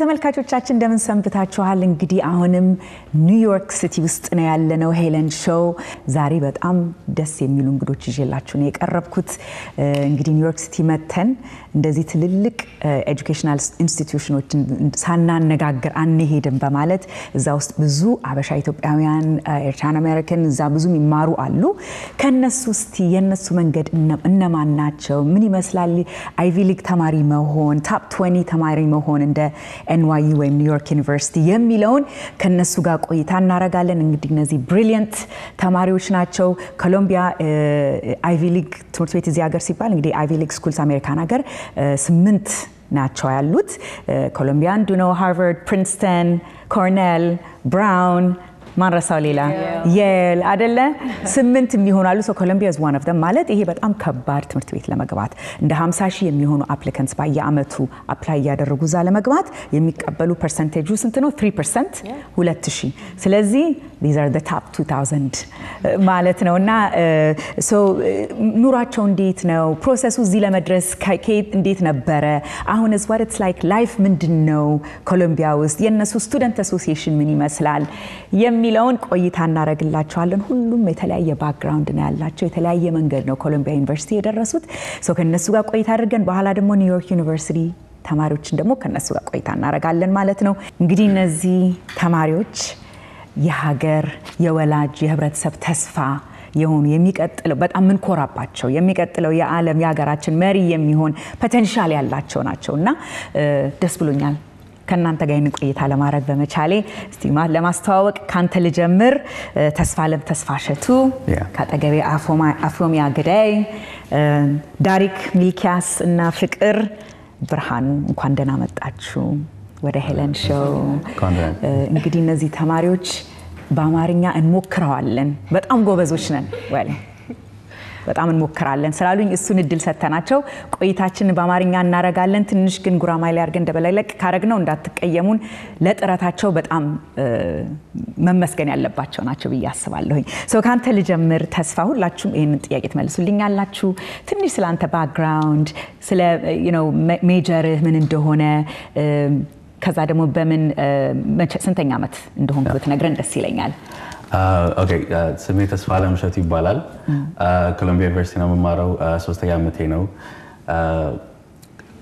ተመልካቾቻችን እንደምን ሰንብታችኋል? እንግዲህ አሁንም ኒውዮርክ ሲቲ ውስጥ ነው ያለነው ሄለን ሾው ዛሬ በጣም ደስ የሚሉ እንግዶች ይዤላችሁ ነው የቀረብኩት እንግዲህ ኒውዮርክ ሲቲ መተን እንደዚህ ትልልቅ ኤጁኬሽናል ኢንስቲትዩሽኖችን ሳናነጋግር አንሄድም በማለት እዛ ውስጥ ብዙ አበሻ ኢትዮጵያውያን ኤርትራን አሜሪካን እዛ ብዙ የሚማሩ አሉ ከነሱ እስቲ የነሱ መንገድ እነማን ናቸው ምን ይመስላል አይቪ ሊግ ተማሪ መሆን ቶፕ 20 ተማሪ መሆን እንደ NYU ወይ New York University የሚለውን ከነሱ ጋር ቆይታ እናረጋለን እንግዲህ እነዚህ ብሪሊያንት ተማሪዎች ናቸው ኮሎምቢያ አይቪ ሊግ ትምህርት ቤት እዚህ ሀገር ሲባል እንግዲህ አይቪ ሊግ ስኩልስ አሜሪካን ሀገር 8 ናቸው ያሉት ኮሎምቢያ አንዱ ነው ሃርቫርድ ፕሪንስተን ኮርኔል ብራውን ማንረሳው ሌላ የል አይደለ 8 የሚሆናሉ so Columbia is one of them ማለት ይሄ በጣም ከባድ ትምህርት ቤት ለመግባት እንደ 50,000 የሚሆኑ applicants በየአመቱ apply ያደረጉ ዛ ለመግባት የሚቀበሉ percentage ስንት ነው 3% 2000 ስለዚህ these are the top 2000 ማለት ነውና so ኑራቸው እንዴት ነው ፕሮሰሱ እዚህ ለመድረስ ከየት እንዴት ነበረ አሁን is what it's like life ምንድነው ኮሎምቢያ ውስጥ የነሱ student association ምን ይመስላል የሚለውን ቆይታ እናረግላችኋለን ሁሉም የተለያየ ባክግራውንድ ነው ያላቸው የተለያየ መንገድ ነው ኮሎምቢያ ዩኒቨርሲቲ የደረሱት ሶ ከነሱ ጋር ቆይታ አድርገን በኋላ ደግሞ ኒውዮርክ ዩኒቨርሲቲ ተማሪዎችን ደግሞ ከነሱ ጋር ቆይታ እናረጋለን ማለት ነው እንግዲህ እነዚህ ተማሪዎች የሀገር የወላጅ የህብረተሰብ ተስፋ የሆኑ የሚቀጥለው በጣም ምን ኮራባቸው የሚቀጥለው የዓለም የሀገራችን መሪ የሚሆን ፖቴንሻል ያላቸው ናቸውና ደስ ብሎኛል ከናንተ ጋር ቆይታ ለማድረግ በመቻሌ እስቲ ለማስተዋወቅ ካንተ ልጀምር ተስፋለም ተስፋሸቱ ካጠገቤ አፍሮሚያ ገዳይ ዳሪክ ሚልኪያስ እና ፍቅር ብርሃኑ እንኳን ደህና መጣችሁ ወደ ሄለን ሾው እንግዲህ እነዚህ ተማሪዎች በአማርኛ እንሞክራለን በጣም ጎበዞች ነን ወለ በጣም እንሞክራለን ስላሉኝ እሱን እድል ሰተናቸው ቆይታችንን በአማርኛ እናረጋለን ትንሽ ግን ጉራማይ ላይ አርገን ደበላይለቅ ካረግነው እንዳትቀየሙን ለጥረታቸው በጣም መመስገን ያለባቸው ናቸው በያስባለሁኝ ሶ ካንተ ልጀምር ተስፋ ሁላችሁም ይሄን ጥያቄ ተመልሱልኛላችሁ ትንሽ ስላንተ ባክግራውንድ ስለ ሜጀር ምን እንደሆነ ከዛ ደግሞ በምን ስንተኛ አመት እንደሆንኩ ብትነግረን ደስ ይለኛል Okay ስሜ ተስፋለም ሸቱ ይባላል ኮሎምቢያ ዩኒቨርሲቲ ነው መማረው 3ኛ አመቴ ነው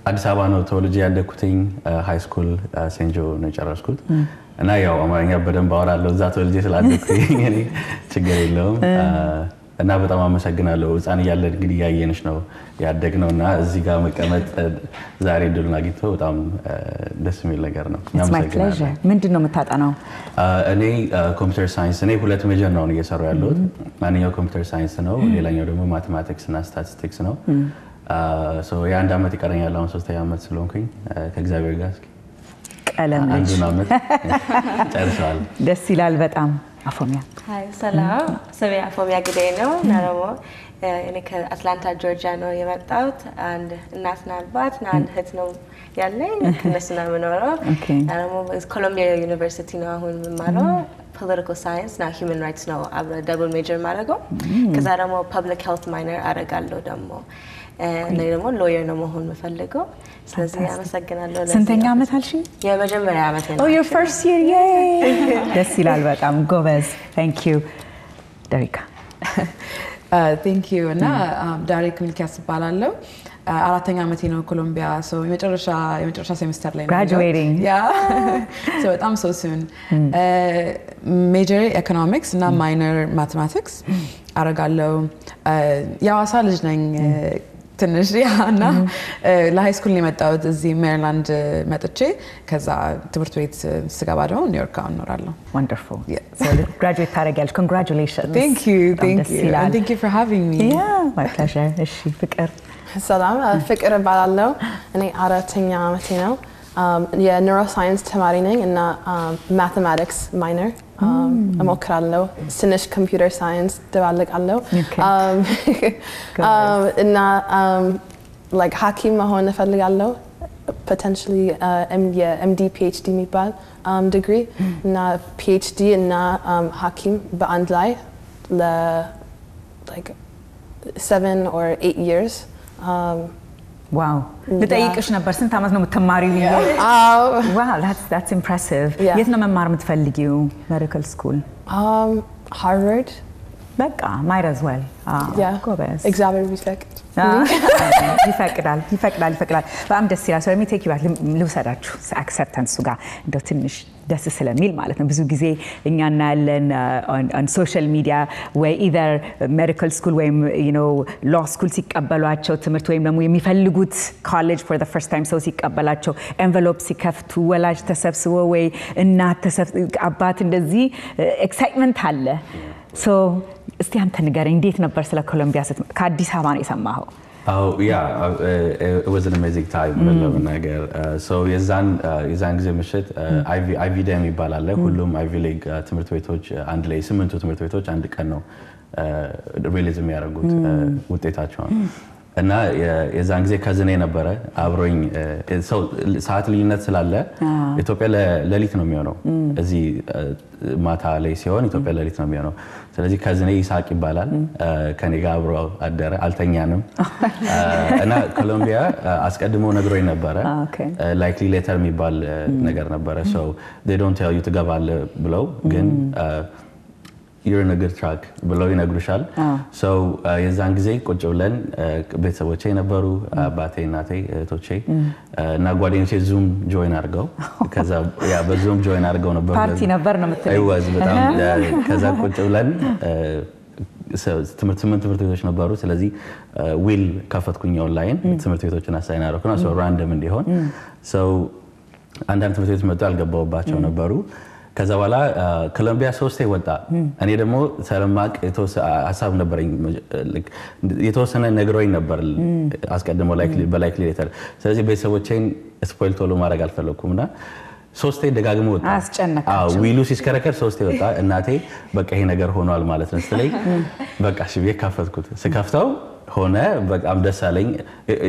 አዲስ አበባ ነው ተወልጄ ያደኩትኝ ሃይ ስኩል ሴንጆ ነው ጨረስኩት እና ያው አማርኛ በደንብ አወራለሁ እዛ ተወልጄ ስላደኩኝ እኔ ችግር የለውም እና በጣም አመሰግናለሁ ህፃን እያለን እንግዲህ ያየንሽ ነው ያደግነውና እዚህ ጋር መቀመጥ ዛሬ ድሉን አግኝቶ በጣም ደስ የሚል ነገር ነው ያመሰግናለሁ ምንድነው የምታጠናው እኔ ኮምፒውተር ሳይንስ እኔ ሁለት ሜጀር ነው እየሰራው ያለሁት አንደኛው ኮምፒውተር ሳይንስ ነው ሌላኛው ደግሞ ማቴማቲክስ እና ስታቲስቲክስ ነው ሶ የአንድ አመት ይቀረኛል አሁን 3ኛ አመት ስለሆንኩኝ ከእግዚአብሔር ጋር እስኪ ቀለም አንዱ አመት ጨርሰዋል ደስ ይላል በጣም አፎሚያ ሃይ ሰላም ሰቤ አፎሚያ ገዳይ ነው ናረሞ እኔ ከአትላንታ ጆርጂያ ነው የመጣሁት አንድ እናትና አባት አንድ እህት ነው ያለኝ ከነሱና ምኖረው ናረሞ ኮሎምቢያ ዩኒቨርሲቲ ነው አሁን የምማረው political science እና human rights ነው አብረ double major ማድረገው ከዛ ደግሞ public health minor አረጋለሁ ደግሞ እኔ ደግሞ lawyer ነው መሆን የምፈልገው ስለዚህ አመሰግናለሁ ስንተኛ አመት አልሽ የመጀመሪያ አመት ነው Oh your first year yay ደስ ይላል በጣም ጎበዝ thank you ዳሪካ thank you እና ዳሪክ ሚልኪያስ ባላለው አራተኛ አመቴ ነው ኮሎምቢያ so የመጨረሻ ሴሚስተር ላይ ነው graduating yeah so በጣም so soon major economics እና minor mathematics አረጋለሁ ያዋሳ ልጅ ነኝ ትንሽ ያና ለሃይ ስኩል የመጣሁት እዚህ ሜሪላንድ መጥቼ ከዛ ትምህርት ቤት ስገባ ደግሞ ኒውዮርክ አኖራለሁ wonderful so graduate ታረጋለሽ congratulations thank you and thank you for having me yeah my pleasure እሺ ፍቅር ሰላም ፍቅር ባላለው እኔ አራተኛ አመቴ ነው የኒውሮሳይንስ ተማሪ ነኝ እና ማቴማቲክስ ማይነር እሞክራለሁ ትንሽ ኮምፒውተር ሳይንስ ደባለቃለሁ እና like ሐኪም መሆን እፈልጋለሁ potentially MD PhD የሚባል degree እና PhD እና ሐኪም በአንድ ላይ like 7 or 8 years Wow. ልጠይቅሽ ነበር ስንት ዓመት ነው የምትማሪው? Wow, that's impressive. የት ነው መማር የምትፈልጊው? Medical school? Harvard. በቃ might as well. ጎበዝ. እግዚአብሔር ቢፈቅድ. ይፈቅዳል። በጣም ደስ ይላል። So let me take you back. ልውሰዳችሁ acceptance ጋር እንደው ትንሽ ደስ ስለሚል ማለት ነው። ብዙ ጊዜ እኛ እናያለን on social media ወይ either medical school ወይ law school ሲቀበሏቸው ትምህርት ወይም ደግሞ የሚፈልጉት college for the first time ሰው ሲቀበላቸው envelope ሲከፍቱ ወላጅ ተሰብስቦ ወይ እናት አባት እንደዚህ excitement አለ። So እስቲ አንተ ንገረኝ እንዴት ነበር ስለ ኮሎምቢያ ከአዲስ አበባ ነው የሰማኸው? Oh yeah, it was an amazing time. So የዛን ጊዜ ምሽት አይቪ ዴም ይባላል። ሁሉም አይቪ ሊግ ትምህርት ቤቶች አንድ ላይ 8 ትምህርት ቤቶች አንድ ቀን ነው ሪሊዝ የሚያደርጉት ውጤታቸውን እና የዛን ጊዜ ከዝኔ ነበረ አብሮኝ ሰዓት ልዩነት ስላለ ኢትዮጵያ ለሊት ነው የሚሆነው እዚህ ማታ ላይ ሲሆን ኢትዮጵያ ለሊት ነው የሚሆነው ስለዚህ ከዝኔ ይሳቅ ይባላል ከኔ ጋር አብሮ አደረ አልተኛንም እና ኮሎምቢያ አስቀድሞ ነግሮኝ ነበረ ላይክሊ ሌተር የሚባል ነገር ነበረ so they don't tell you ትገባለህ ብለው ግን you're in a good track below ይነግሩሻል so የዛን ጊዜ ቁጭ ብለን ቤተሰቦቼ ነበሩ አባቴ እናቴ እህቶቼ እና ጓደኞቼ ዙም ጆይን አድርገው ከዛ በዙም ጆይን አድርገው ነበር ፓርቲ ነበር ነው የምትለው በጣም ከዛ ቁጭ ብለን ትምህርት ቤቶች ነበሩ ስለዚህ ዊል ከፈትኩኝ ኦንላይን ትምህርት ቤቶችን አሳይን አደረኩና so random እንዲሆን so አንዳንድ ትምህርት ቤቶች መጥተው ያልገባውባቸው ነበሩ ከዛ በኋላ ኮሎምቢያ 3 ወጣ እኔ ደግሞ ሰለማቅ ሐሳብ ነበርኝ የተወሰነ ነገሮኝ ነበር አስቀድሞ ላይክሊ ሌተር ስለዚህ ቤተሰቦቼን ስፖይል ቶሎ ማድረግ አልፈለኩምና 3 ደጋግሞ ወጣ አስጨነቃቸው ዊሉ ሲስከረከር 3 ወጣ እናቴ በቃ ይሄ ነገር ሆኗል ማለት ነው ስለዚህ በቃ እሺ ከፈትኩት ስከፍተው ሆነ በጣም ደስ አለኝ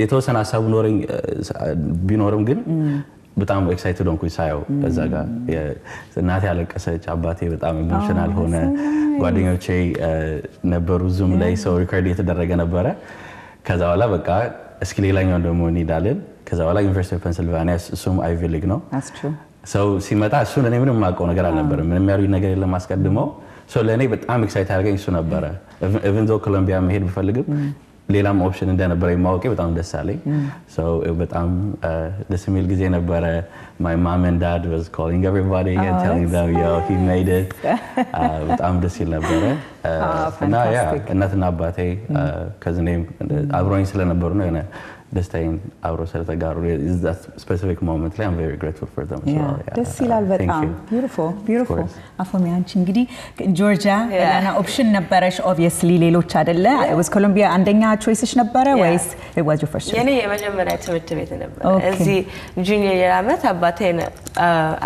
የተወሰነ ሐሳብ ኖርኝ ቢኖርም ግን በጣም ኤክሳይትድ ሆንኩኝ ሳየው እዛ ጋር እናቴ አለቀሰች አባቴ በጣም ኢሞሽናል ሆነ ጓደኞቼ ነበሩ ዙም ላይ ሰው ሪኮርድ የተደረገ ነበረ ከዛ በኋላ በቃ እስኪ ሌላኛው ደግሞ እንሄዳለን ከዛ በኋላ ዩኒቨርሲቲ ኦፍ ፔንሲልቫኒያ እሱም አይቪ ሊግ ነው that's true so ሲመጣ እሱን እኔ ምንም ማውቀው ነገር አልነበረም ምንም ያሉኝ ነገር የለም አስቀድመው so ለኔ በጣም ኤክሳይት አድርገኝ እሱ ነበረ even though ኮሎምቢያ መሄድ ብፈልግም ሌላም ኦፕሽን እንደነበረ ማወቄ በጣም ደስ አለኝ so በጣም ደስ የሚል ጊዜ ነበረ my mom and dad was calling everybody and telling them yo he made it በጣም ደስ ይል ነበረ እና እናትና አባቴ ከዝኔም አብሮኝ ስለነበሩ ነው የሆነ ደስታዬን አብሮ ስለተጋሩ is that specific moment I'm very grateful for them as well ደስ ይላል በጣም beautiful አፎሚያ አንቺ እንግዲህ ጆርጂያ እና ኦፕሽን ነበረሽ obviously ሌሎች አይደለ was ኮሎምቢያ አንደኛ ቾይስሽ ነበረ ወይስ it was your first choice የኔ የመጀመሪያ ትምህርት ቤት ነበር እዚህ ጁኒየር ዓመት አባቴን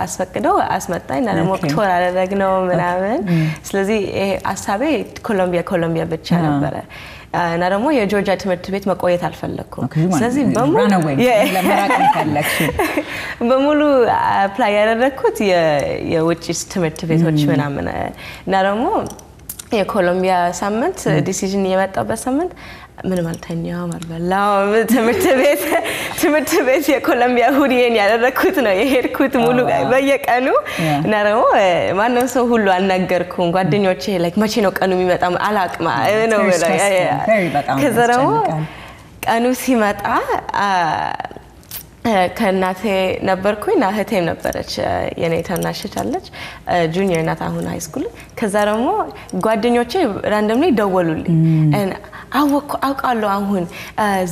አስፈቅደው አስመጣኝ እና ደግሞ ቶር አደረግነው ምናምን ስለዚህ ሐሳቤ ኮሎምቢያ ብቻ ነበረ እና ደግሞ የጆርጂያ ትምህርት ቤት መቆየት አልፈለኩም ስለዚህ በሙሉ አፕላይ ያደረኩት የውጭ ትምህርት ቤቶች ምናምን እና ደግሞ የኮሎምቢያ ሳምንት ዲሲዥን የመጣበት ሳምንት ምንም አልተኛም አልበላም ትምህርት ቤት የኮሎምቢያ ሁሪን ያደረኩት ነው የሄድኩት ሙሉ በየቀኑ እና ደግሞ ማንም ሰው ሁሉ አልነገርኩም ጓደኞቼ like መቼ ነው ቀኑ የሚመጣው አላቅማ ነው ከዛ ደግሞ ቀኑ ሲመጣ ከናቴ ነበርኩኝ እና እህቴም ነበረች የኔ ታናሽ አለች ጁኒየር ናት አሁን ሃይ ስኩል ከዛ ደግሞ ጓደኞቼ ራንደምሊ ደወሉልኝ እና አውቃለሁ አሁን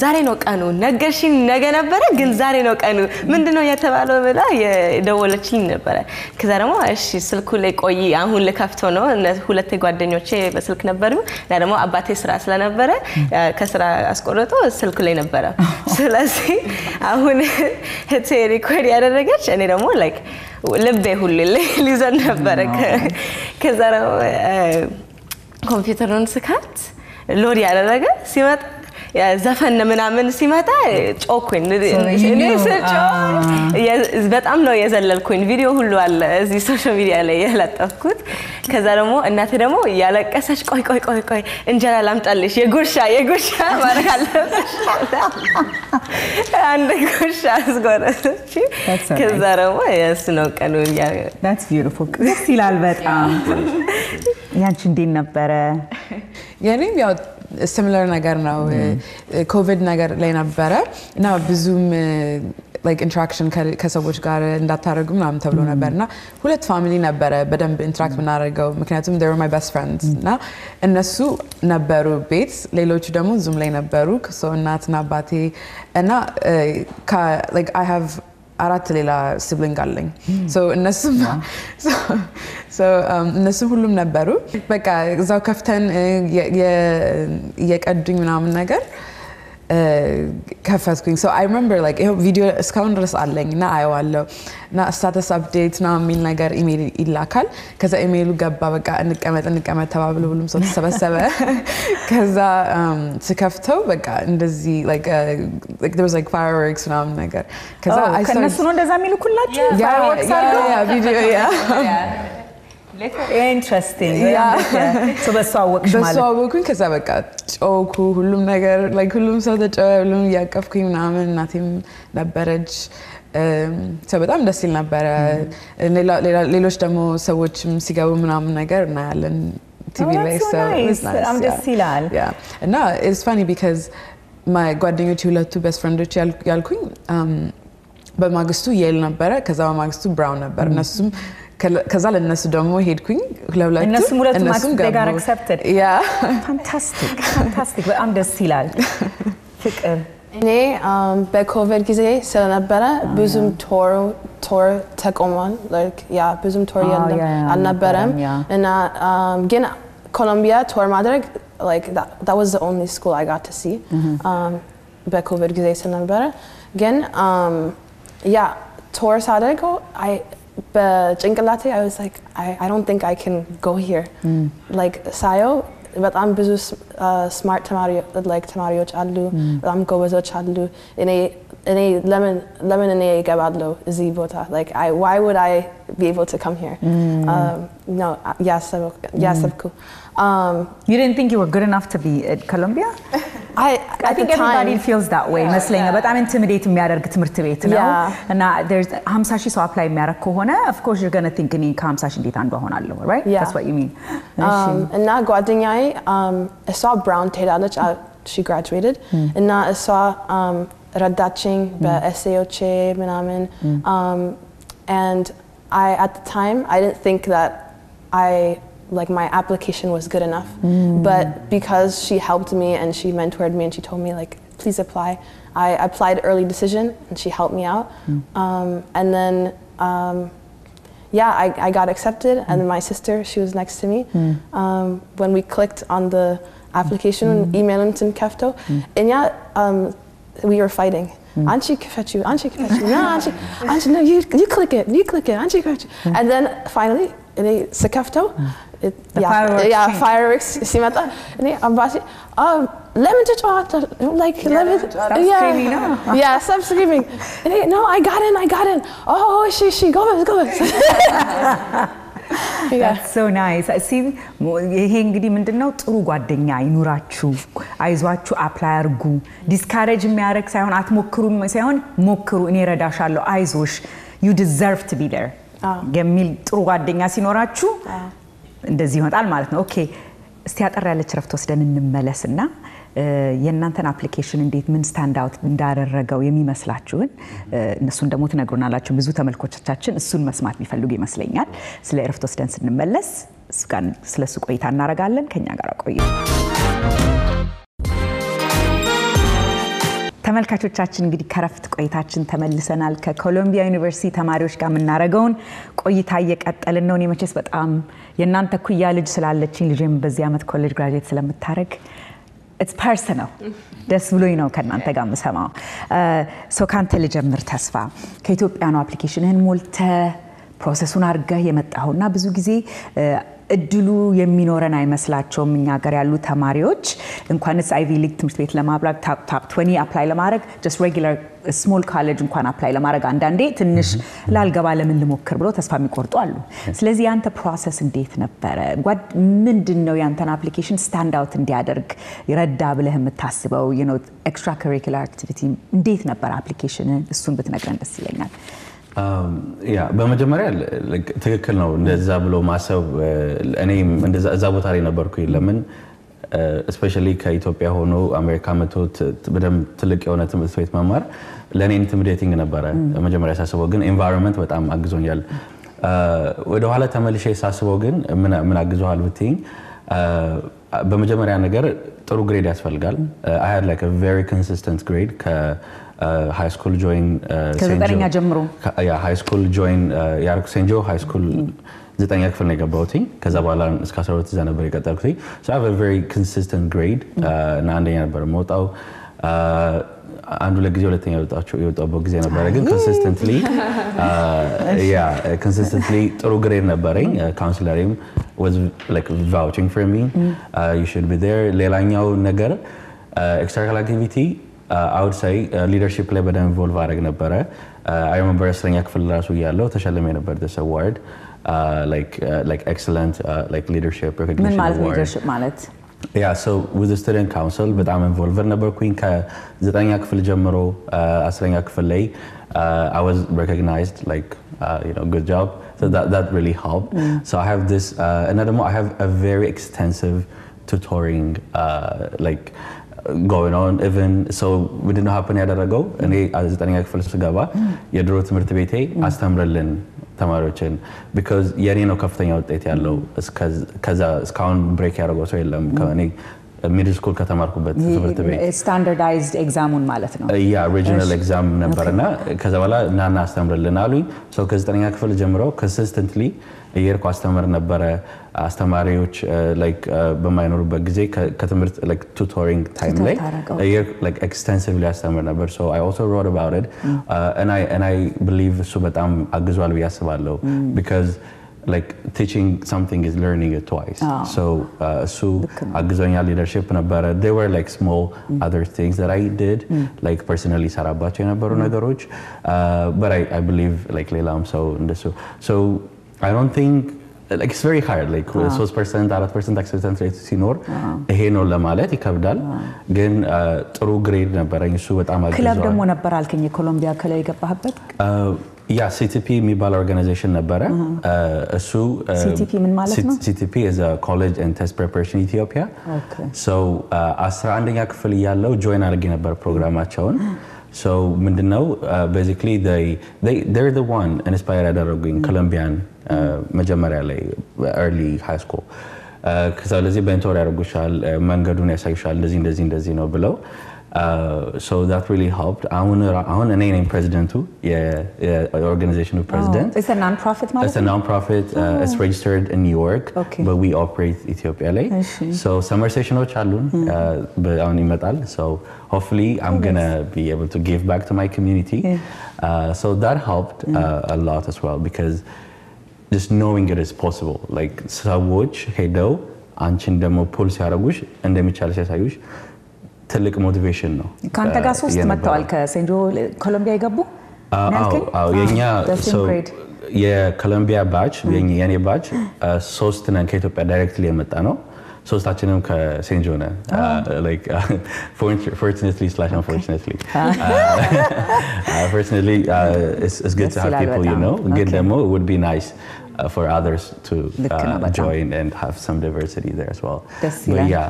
ዛሬ ነው ቀኑ ነገርሽኝ ነገ ነበረ ግን ዛሬ ነው ቀኑ ምንድነው የተባለው ብላ የደወለችልኝ ነበረ ከዛ ደግሞ እሺ ስልኩ ላይ ቆይ አሁን ልከፍተው ነው ሁለቴ ጓደኞቼ በስልክ ነበሩ እና ደግሞ አባቴ ስራ ስለነበረ ከስራ አስቆርጦ ስልኩ ላይ ነበረ ስለዚህ አሁን it's a record ያደረገች እኔ ደግሞ like ልቤ ሁሉ ሊዘን ነበር ከዛ ነው ኮምፒውተሩን ስካት ሎድ ያደረገ ሲመጣ ዘፈን ምናምን ሲመጣ ጮኩኝ እኔ ስጮ በጣም ነው የዘለልኩኝ ቪዲዮ ሁሉ አለ እዚህ ሶሻል ሚዲያ ላይ ያለጠፍኩት ከዛ ደግሞ እናቴ ደግሞ ያለቀሰች ቆይ እንጀራ ላምጣልሽ የጉርሻ ማለት አለብሽ አንድ ጉርሻ አስጎረሰች ከዛ ደግሞ ነው ቀኑ That's beautiful ደስ ይላል በጣም ያንቺ እንዴት ነበረ የኔም ያው similar ነገር ነው ኮቪድ ነገር ላይ ነበረ እና ብዙም like interaction ከሰዎች ጋር እንዳታረጉ ምናምን ተብሎ ነበርና ሁለት ፋሚሊ ነበረ በደንብ ኢንተራክት ምናረጋው ምክንያቱም they were my best friends እና እነሱ ነበሩ ቤት ሌሎቹ ደግሞ ዙም ላይ ነበሩ ከሶ እናትና አባቴ እና like I have አራት ሌላ ሲብሊንግ አለኝ so እነሱ ሁሉም ነበሩ በቃ እዛው ከፍተን የቀዱኝ ምናምን ነገር ከፈትኩኝ so I remember like ይሄ ቪዲዮ እስካሁን ድረስ አለኝና አየዋለሁ እና ስታተስ አፕዴት ነው የሚል ነገር ኢሜል ይላካል ከዛ ኢሜሉ ገባ በቃ እንቀመጥ ተባብሎ ሁሉም ሰው ተሰበሰበ ከዛ ስከፍተው በቃ እንደዚህ like there was like fireworks ምናምን ነገር ከዛ I started ከነሱ ነው እንደዛ የሚልኩላችሁ fireworks አድርገው ቪዲዮ interesting so በሷወቅሽ ማለት በሷወቅኩኝ ከዛ በቃ ጮኩ ሁሉም ነገር like ሁሉም ሰው ተጨው ሁሉም ያቀፍኩኝ ምናምን እናቴም ነበረች so በጣም ደስ ይል ነበር ሌሎች ደግሞ ሰዎችም ሲገቡ ምናምን ነገር እናያለን ቲቪ ላይ so it's nice I'm just ይላል እና it's funny because my ጓደኞቼ ሁለቱ best friends ያልኩኝ በማግስቱ የል ነበረ ከዛ በማግስቱ ብራውን ነበር እነሱም ከዛ ለነሱ ደግሞ ሄድኩኝ እነሱም ሁለቱም they got accepted fantastic በጣም ደስ ይላል ፍቅር እኔ በኮቪድ ጊዜ ስለነበረ ብዙም ቶር ተቆሟል like ብዙም ቶር አልነበረም እና ግን ኮሎምቢያ ቶር ማድረግ like that was the only school I got to see በኮቪድ ጊዜ ስለነበረ ግን ቶር ሳደርገው በጭንቅላቴ I was like I don't think I can go here like ሳየው በጣም ብዙ ስማርት ተማሪዎች አሉ በጣም ጎበዞች አሉ እኔ ለምን እኔ እገባለሁ እዚህ ቦታ like why would I be able to come here no ያሰብኩ you didn't think you were good enough to be at Columbia I think everybody feels that way መስለኛ በጣም intimidate የሚያደርግ ትምህርት ቤት ነው እና there's 50,000 ሰው apply የሚያደርግ ከሆነ of course you're going to think እኔ ከ50,000 እንዴት አንዱ ሆናለሁ right that's what you mean እና ጓደኛዬ እሷ ብራውን ትሄዳለች she graduated እና እሷ ረዳችኝ በኤሴዎቼ ምናምን and at the time I didn't think that like my application was good enough but because she helped me and she mentored me and she told me like please apply I applied early decision and she helped me out and then I got accepted and my sister she was next to me when we clicked on the application email into Kefto and we were fighting Anchi kafechu no Anchi no you click it Anchi kafechu and then finally they sakafto fireworks simata and ambashi lemon to like lemon stop screaming and no I got in oh she go That's so nice I see ይሄ እንግዲህ ምንድነው ጥሩ ጓደኛ ይኑራችሁ አይዟችሁ አፕላይ አርጉ ዲስካሬጅ የሚያረግ ሳይሆን አትሞክሩም ሳይሆን ሞክሩ እኔ ረዳሻለሁ አይዞሽ you deserve to be there የሚል ጥሩ ጓደኛ ሲኖራችሁ እንደዚህ ይሆናል ማለት ነው ኦኬ እስቲ አጠር ያለች ረፍት ወስደን እንመለስና የእናንተን አፕሊኬሽን እንዴት ምን ስታንድ አውት እንዳደረገው የሚመስላችሁን እነሱን ደግሞ ትነግሩናላችሁ ብዙ ተመልካቾቻችን እሱን መስማት ቢፈልጉ ይመስለኛል ስለ ረፍት ወስደን ስንመለስ ስለሱ ቆይታ እናረጋለን ከኛ ጋር ቆዩ ተመልካቾቻችን እንግዲህ ከረፍት ቆይታችን ተመልሰናል ከኮሎምቢያ ዩኒቨርሲቲ ተማሪዎች ጋር ምናረጋውን ቆይታ እየቀጠልን ነው እኔ በጣም የናንተ ኩያ ልጅ ስላለችኝ ልጄም በዚህ አመት ኮሌጅ ግራጁዌት ስለምታረግ it's personal ደስ ብሎኝ ነው ከናንተ ጋር መሰማው ሶ ካንተ ልጀምር ተስፋ ከኢትዮጵያ ነው አፕሊኬሽንህን ሞልተ ፕሮሰሱን አርገህ የመጣውና ብዙ ጊዜ እድሉ የሚኖረን አይመስላቸውም እኛ ሀገር ያሉ ተማሪዎች እንኳንስ አይቪ ሊግ ትምህርት ቤት ለማብራት ታፕ 20 አፕላይ ለማድረግ just regular small college እንኳን አፕላይ ለማድረግ አንዳንዴ ትንሽ ላልገባ ለምን ልሞክር ብሎ ተስፋ የሚቆርጡ አሉ ስለዚህ ያንተ ፕሮሰስ እንዴት ነበር ምንድነው ያንተን አፕሊኬሽን ስታንድ አውት እንዲያደርግ ይረዳ ብለህ የምታስበው you know extra curricular activity እንዴት ነበር አፕሊኬሽን እሱን ብትነግረን ደስ ይለኛል ያ በመጀመሪያ ትክክል ነው እንደዛ ብሎ ማሰብ እኔ እንደዛ እዛ ቦታ ላይ ነበርኩኝ ለምን especially ከኢትዮጵያ ሆኖ አሜሪካ መጥቶት በደም ትልቅ የሆነ ትምህርት ቤት መማር ለኔ ኢንቲሚዴቲንግ ነበር መጀመሪያ ሳስበው ግን environment በጣም አግዞኛል ወደ ኋላ ተመልሼ ሳስበው ግን ምን አግዞሃል ብትኝ በመጀመሪያ ነገር ጥሩ ግሬድ ያስፈልጋል I had like a very consistent grade high school join ከዘጠነኛ ጀምሮ high school join ያርኩ ሴንጆ high school ዘጠነኛ ክፍል ነው የገባሁትኝ ከዛ በኋላ እስከ 12 እዛ ነበር የቀጠልኩኝ so I have a very consistent grade እና አንደኛ ነበር የምወጣው አንዱ ለጊዜ ሁለተኛ የወጣሁበት ጊዜ ነበር ግን consistently ጥሩ ግሬድ ነበረኝ ካውንስለሪም was like vouching for me you should be there ሌላኛው ነገር extracurricular activity I would say leadership ላይ በደንብ involve አደረግ ነበረ I remember አስረኛ ክፍል ራሱ ያለው ተሸልሜ ነበር this award like excellent like leadership recognition ምን ማለት award leadership ማለት yeah so with the student council በጣም involved ነበርኩኝ ከዘጠነኛ ክፍል ጀምሮ አስረኛ ክፍል ላይ I was recognized like you know good job so that really helped so I have this and I have a very extensive tutoring like going on even so we didn't happen ያደረገው እኔ ዘጠነኛ ክፍል ስገባ የድሮ ትምህርት ቤቴ አስተምረልን ተማሪዎችን because የኔ ነው ከፍተኛ ውጤት ያለው ከዛ እስካሁን ብሬክ ያደረገው ሰው የለም ከኔ middle school ከተማርኩበት ትምህርት ቤት standardized examውን ማለት ነው yeah regional exam ነበርና ከዛ በኋላ ናና አስተምረልን አሉኝ so ከዘጠነኛ ክፍል ጀምሮ consistently የርኩ አስተምር ነበረ አስተማሪዎች like በማይኖሩበት ጊዜ ከትምህርት like tutoring time ላይ like extensively አስተምር ነበር so I also wrote about it and I believe እሱ በጣም አግዟል ብዬ አስባለሁ because like teaching something is learning it twice so so agzonya leadership nabara there were like small other things that I did like personally sarabacho nabaru nagaroch but I believe like lelam so I don't think like it's very hard like 3% 4% acceptance rate sinor ይሄ ነው ለማለት ይከብዳል ግን ጥሩ ግሬድ ነበረኝ እሱ በጣም አግዟል ክለብ ደግሞ ነበር አልከኝ ኮሎምቢያ ከላይ የገባህበት yeah CTP የሚባል organization ነበረ እሱ CTP ምን ማለት ነው CTP is a college and test preparation Ethiopia okay so 11ኛ ክፍል ያለው join አድርጌ ነበር ፕሮግራማቸውን so ምንድነው basically they're the one inspired ያደረጉኝ Columbian መጀመሪያ ላይ early high school ከዛ ለዚህ ሜንቶር ያደርጉሻል መንገዱን ያሳዩሻል እንደዚህ ነው ብለው so that really helped አሁን እኔ ነኝ ፕሬዚደንቱ የኦርጋናይዜሽኑ ፕሬዚደንት it's a non-profit ማለት it's a non-profit it's registered in New York but we operate Ethiopia ላይ so summer sessions አሉን አሁን ይመጣል so hopefully I'm going to be able to give back to my community so that helped a lot as well because just knowing it is possible like ሰዎች ሄደው አንቺን ደሞ ፑል ሲያረጉሽ እንደሚቻል ሲያሳዩሽ ትልቅ ሞቲቬሽን ነው ካንተ ጋር ሶስት መጣዋል ከሴንጆ ኮሎምቢያ ይገቡ የኛ የኮሎምቢያ ባች የኔ ባች ሶስት ነን ከኢትዮጵያ ዳይሬክትሊ የመጣ ነው ሶስታችንም ከሴንጆ ነን like fortunately/unfortunately fortunately it's good to have people you know good demo it would be nice for others to join and have some diversity there as well but yeah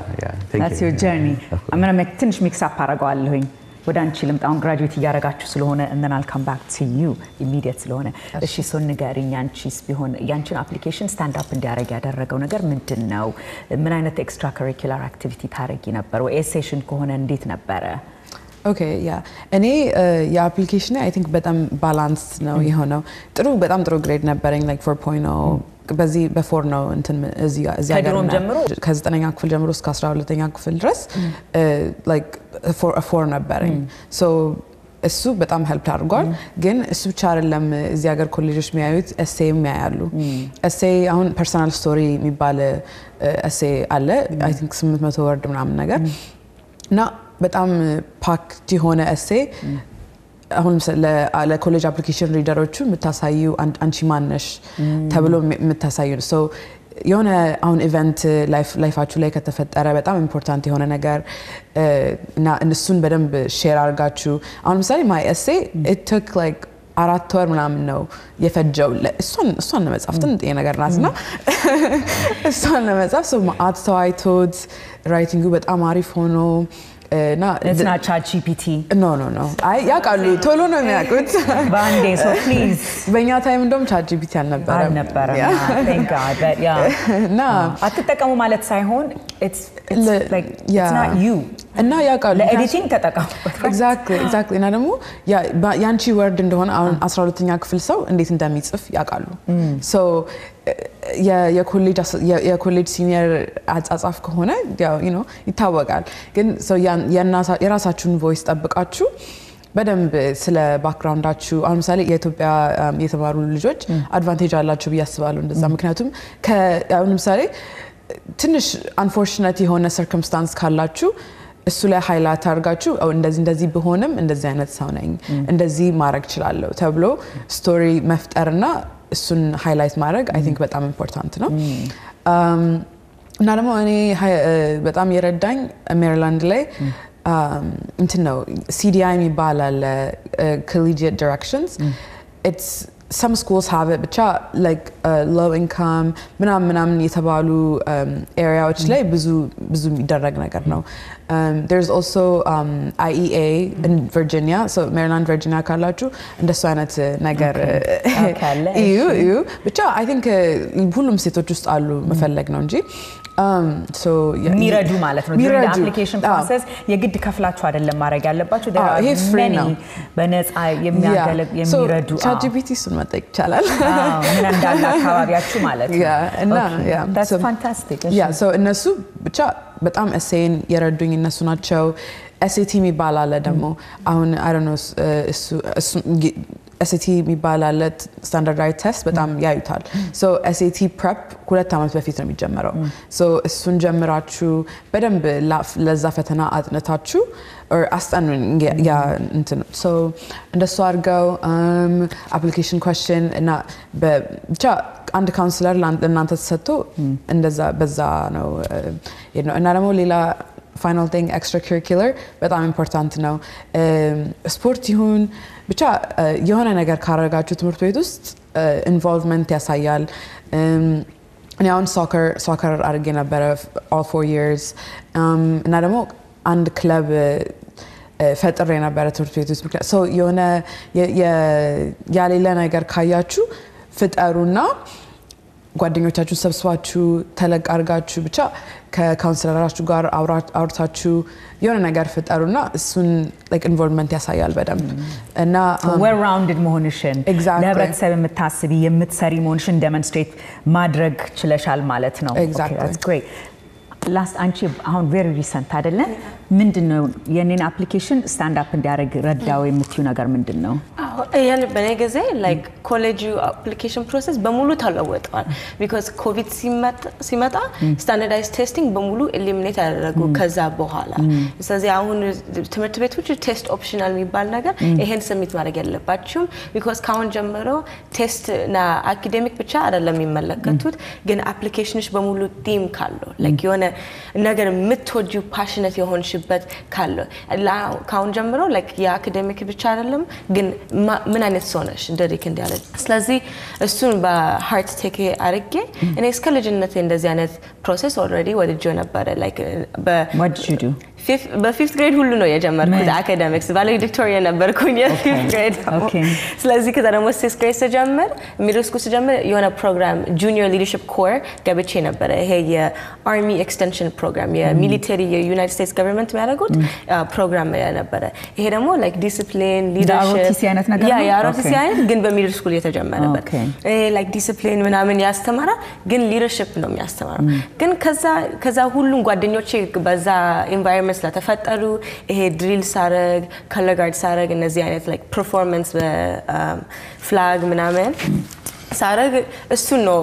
thank that's your journey I'm going to make ትንሽ mix up አረጋለሁኝ ወደ አንቺ ልምጣውን ግራጁዌት ያረጋችሁ ስለሆነ and then I'll come back to you immediate ስለሆነ እሺ ሶ ንገሪኝ አንቺስ ቢሆን ያንቺን አፕሊኬሽን ስታንድ አፕ እንዲያረግ ያደረገው ነገር ምንድነው ምን አይነት ኤክስትራ ከሪኩላር አክቲቪቲ ታረጊ ነበር ወይ ሴሽን ከሆነ እንዴት ነበረ Okay yeah እኔ የአፕሊኬሽን I think በጣም ባላንስ ነው የሆነው በጣም ጥሩ ግሬድ ነበረኝ like 4.0 በዚህ በፎር ነው እንትን እዚህ ከድሮም ጀምሮ ከ9ኛ ክፍል ጀምሮ እስከ 12ኛ ክፍል ድረስ like for ነበረኝ so እሱ በጣም ሄልፕ አድርጓል ግን እሱ ብቻ አይደለም እዚህ ሀገር ኮሌጆች የሚያዩት ኤሴይ የሚያያሉ ኤሴይ አሁን ፐርሰናል ስቶሪ የሚባል ኤሴይ አለ አይ ቲንክ 800 ወርድ ምናምን ነገር እና በጣም ፓክድ የሆነ ኤሴይ አሁን ለኮሌጅ አፕሊኬሽን ሪደሮቹ የምታሳዩ አንቺ ማነሽ ተብሎ የምታሳዩ ሶ የሆነ አሁን ኢቨንት ላይፋችሁ ላይ ከተፈጠረ በጣም ኢምፖርታንት የሆነ ነገር እና እነሱን በደንብ ሼር አድርጋችሁ አሁን ምሳሌ ማይ ኤሴይ it took like 4 ወር ምናምን ነው የፈጀው እሷን ለመጻፍ ጥንጥ ነገር ናትና እሷን ለመጻፍ so አትተዋይቶት ራይቲንጉ በጣም አሪፍ ሆኖ it's not ChatGPT no አይ ያቃሉ ቶሎ ነው የሚያቁት ባንዴ so please በእኛ ታይም እንደውም ChatGPT አልነበረም thank God but yeah አትጠቀሙ ማለት ሳይሆን it's like it's not you እና ያቃሉ ለኤዲቲንግ ተጠቀሙበት exactly እና ደግሞ ያንቺ ወርድ እንደሆነ አሁን 12ኛ ክፍል ሰው እንዴት እንደሚጽፍ ያቃሉ so የኮሌጅ ሲኒየር አጻጻፍ ከሆነ ያው you know ይታወቃል ግን so የራሳችሁን ቮይስ ጠብቃችሁ በደንብ ስለ ባክግራውንዳችሁ አሁን ምሳሌ የኢትዮጵያ የተማሩ ልጆች አድቫንቴጅ አላቸው በያስባሉ እንደዛ ምክንያቱም አሁን ምሳሌ ትንሽ አንፎርቹኔት የሆነ circumstance ካላችሁ እሱ ላይ ሃይላይት አድርጋችሁ እንደዚህ ቢሆንም እንደዚህ አይነት ሰው ነኝ እንደዚህ ማድረግ ይችላል ተብሎ ስቶሪ መፍጠርና እሱን ሃይላይት ማድረግ አይ ቲንክ በጣም ኢምፖርታንት ነው እና ደግሞ እኔ በጣም የረዳኝ ሜሪላንድ ላይ እንትን ነው CDI የሚባላል collegiate directions it's some schools have it but like low income ምናምን የተባሉ areaዎች ላይ ብዙ የሚደረግ ነገር ነው there's also IEA in Virginia so Maryland Virginia ካላችሁ እንደሱ አይነት ነገር እዩ ብቻ I think ሁሉም ሴቶች ውስጥ አሉ መፈለግ ነው እንጂ so ሚረዱ ማለት ነው during the application process የግድ ከፍላችሁ አይደለም ማድረግ ያለባችሁ there are many በነፃ የሚረዱ ChatGPT እሱን መጠየቅ ይቻላል ምን እንዳለ አካባቢያችሁ ማለት ነው እና that's fantastic so እነሱ ብቻ በጣም ኤሴይን የረዱኝ እነሱ ናቸው SAT የሚባላል ደግሞ አሁን I don't know SAT የሚባላል standardized test በጣም ያዩታል so SAT prep 2 አመት በፊት ነው የሚጀምረው so እሱን ጀምራችሁ በደንብ ለዛ ፈተና አጥነታችሁ or አስጠኑን ያ እንትን so እንደሱ አድርገው application question እና ብቻ አንድ ካውንስለር ለእናንተ ተሰጥቶ እንደዛ በዛ ነው እና ደግሞ ሌላ final thing extracurricular በጣም ኢምፖርታንት ነው ስፖርት ይሁን ብቻ የሆነ ነገር ካረጋችሁ ትምህርት ቤት ውስጥ ኢንቮልቭመንት ያሳያል እኔ አሁን soccer አድርጌ ነበር all 4 years እና ደግሞ አንድ ክለብ ፈጥሬ ነበር ትምህርት ቤት ውስጥ so የሆነ ያሌለ ነገር ካያችሁ ፍጠሩና ጓደኞቻችሁ ሰብስባችሁ ተለቅ አርጋችሁ ብቻ ከካውንሰለራችሁ ጋር አውርታችሁ የሆነ ነገር ፍጠሩና እሱን like involvement ያሳያል በደንብ እና well rounded መሆንሽን ለህብረተሰብ የምታስቢ የምትሰሪ መሆንሽን demonstrate ማድረግ ችለሻል ማለት ነው okay that's great last አንቺ አሁን very recent አይደለ ምንድነው የኔን አፕሊኬሽን ስታንድ አፕ እንዲያደርግ ረዳው የምትዩ ነገር ምንድነው ያን በነገዜ like college application process በሙሉ ተለወጧል because covid ሲመጣ standardized testing በሙሉ eliminate ያደረጉ ከዛ በኋላ ስለዚህ አሁን ትምህርት ቤቶች ቴስት ኦፕሽናል የሚባል ነገር ይሄን ሰሚት ማድረግ ያለባችሁ because ካሁን ጀምሮ ቴስት እና አካዴሚክ ብቻ አይደለም የሚመለከቱት ግን አፕሊኬሽንሽ በሙሉ ቲም ካለው like የሆነ ነገር የምትወጂው passionate የሆንሽበት ካለው ካሁን ጀምሮ like የአካዴሚክ ብቻ አይደለም ግን ምን አይነት ሰው ነሽ እንደሪክ እንዲያለ ስለዚህ እሱን በሃርት ቴክ አርጌ እኔ እስከ ልጅነቴ እንደዚህ አይነት ፕሮሰስ already ወድጆ ነበር like what did you do በ5th grade ሁሉ ነው የጀመርኩት አካዳሚክስ valedictorian ነበርኩኝ በ5th grade okay ስለዚህ ከዛ ደግሞ 6th grade ስጀምር ሚድል ስኩል ስጀምር የሆነ ፕሮግራም junior leadership corps ገብቼ ነበር ይሄ የአርሚ ኤክስቴንሽን ፕሮግራም የሚሊተሪ የዩናይትድ ስቴትስ ገቨርንመንት የሚያደርጉት ፕሮግራም ነበር ይሄ ደግሞ like discipline leadership ያ ሮቲሲ አይነት ግን በሚድል ስኩል የተጀመረበት ይሄ like discipline ምናምን ያስተማራ ግን leadership ነው የሚያስተማረው ግን ከዛ ሁሉም ጓደኞቼ በዛ environment environment ስለተፈጠሩ ይሄ ድሪል ሳረግ color guard ሳረግ እነዚህ አይነት like performance flag ምናምን ሳረግ እሱ ነው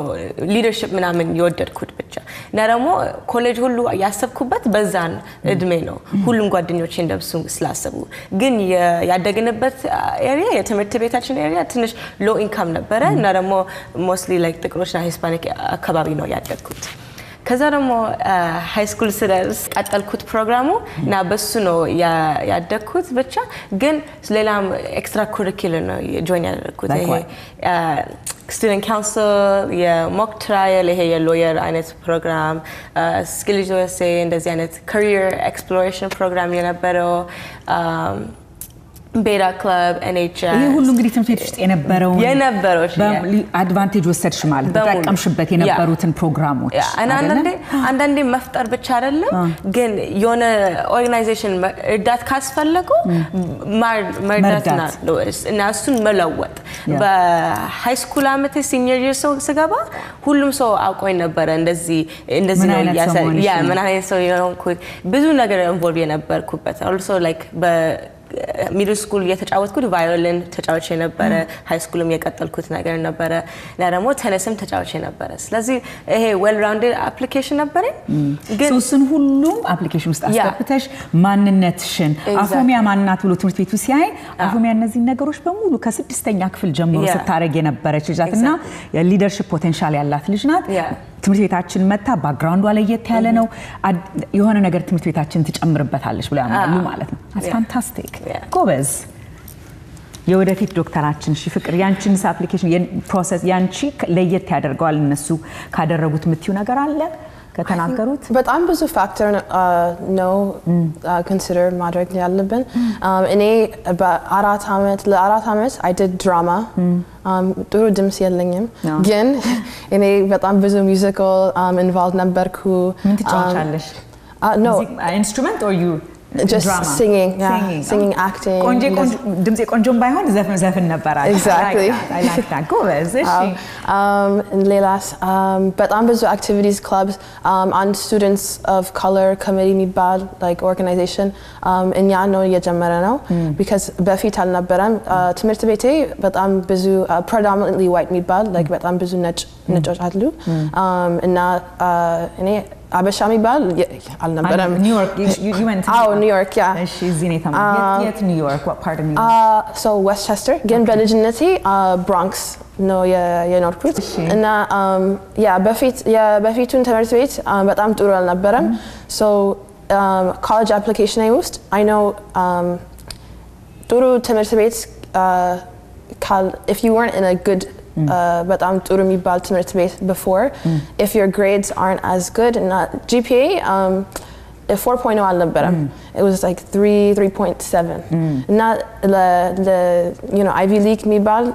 leadership ምናምን የወደድኩት ብቻ እና ደግሞ ኮሌጅ ሁሉ ያሰብኩበት በዛን እድሜ ነው ሁሉም ጓደኞቼ እንደብሱ ስላሰቡ ግን ያደግንበት ኤሪያ የትምህርት ቤታችን ኤሪያ ትንሽ low income ነበረ እና ደግሞ mostly like ጥቁሮችና ሂስፓኒክ አካባቢ ነው ያደግኩት ከዛ ደግሞ ሃይ ስኩል ስደርስ ቀጠልኩት ፕሮግራሙ እና በሱ ነው ያደግኩት ብቻ ግን ሌላም ኤክስትራ ኩሪኩለር ነው ጆይን ያደረኩት ይሄ student council mock trial ይሄ የሎየር አይነት ፕሮግራም skills USA እንደዚህ አይነት career exploration program የነበረው Beta Club, NHS. ይሄ ሁሉ እንግዲህ ትምህርት ቤት ውስጥ የነበረው አድቫንቴጅ ወሰድሽ ማለት ነው ተጠቀምሽበት የነበሩትን ፕሮግራሞች አንዳንዴ መፍጠር ብቻ አይደለም ግን የሆነ ኦርጋናይዜሽን እርዳታ ካስፈለጉ መርዳትና እና እሱን መለወጥ በሃይ ስኩል አመት ሲኒየር ይር ስገባ ሁሉም ሰው አውቆኝ ነበር እንደዚህ ነው ምን አይነት ሰው የሆንኩት ብዙ ነገር ኢንቮልቭ የነበርኩበት also like middle school የተጫወትኩት ቫዮሊን ተጫውቼ ነበር ሃይ ስኩልም የቀጠልኩት ነገር ነበር እና ደግሞ ተነስም ተጫውቼ ነበር ስለዚህ ይሄ well rounded application ነበር ግን እሱን ሁሉ application ውስጥ አስገብተሽ ማንነትሽን አፎሚያ ማንናት ብሎ ትምህርት ቤቱ ሲያይ አፎሚያ እነዚህ ነገሮች በሙሉ ከ6ኛ ክፍል ጀምሮ ስታረግ የነበረች ልጅና የሊደርሺፕ ፖቴንሻል ያላት ልጅ ናት ትምህርት ቤታችን መጣ ባክግራውንዷ ለየት ያለ ነው የሆነ ነገር ትምህርት ቤታችን ትጨምርበታለሽ ብለው ያማሉ ማለት ነው that's fantastic ጎበዝ የወደፊት ዶክተራችን እሺ ፍቅር ያንቺን አፕሊኬሽን ፕሮሰስ ያንቺ ለየት ያደርጋል እነሱ ካደረጉት ምትዩ ነገር አለ ከተናገሩት በጣም ብዙ ፋክተር ነው consider ማድረግ ያለብን እኔ በአራት አመት I did drama ጥሩ ድምጽ የለኝም ግን እኔ በጣም ብዙ musical involved ነበርኩ ምን ትጫወቻለሽ no instrument or you just drama. singing acting ድምጽ ቆንጆም ባይሆን ዘፈን ነበር exactly I like that ጎበዝ እሺ ሌላስ በጣም ብዙ activities clubs and students of color committee የሚባል like organization እኛ ነው የጀመረ ነው because በፊት አልነበረም ትምህርት ቤቴ በጣም ብዙ predominantly white የሚባል like በጣም ብዙ ነጮች አሉ እና እኔ Habesha የሚባል አልነበረም New York you went to New York yeah እሺ እዚህ ነው ተማርኩት የት New York what part of New York so Westchester ግን በልጅነቴ Bronx ነው የኖርኩት እና በፊቱን ትምህርት ቤት በጣም ጥሩ አልነበረም so college application ውስጥ I know ጥሩ ትምህርት ቤት if you weren't in a good በጣም ጥሩ የሚባል ትምህርት ቤት before if your grades aren't as good and GPA 4.0 አልነበረም it was like 3.7 እና you know Ivy League የሚባል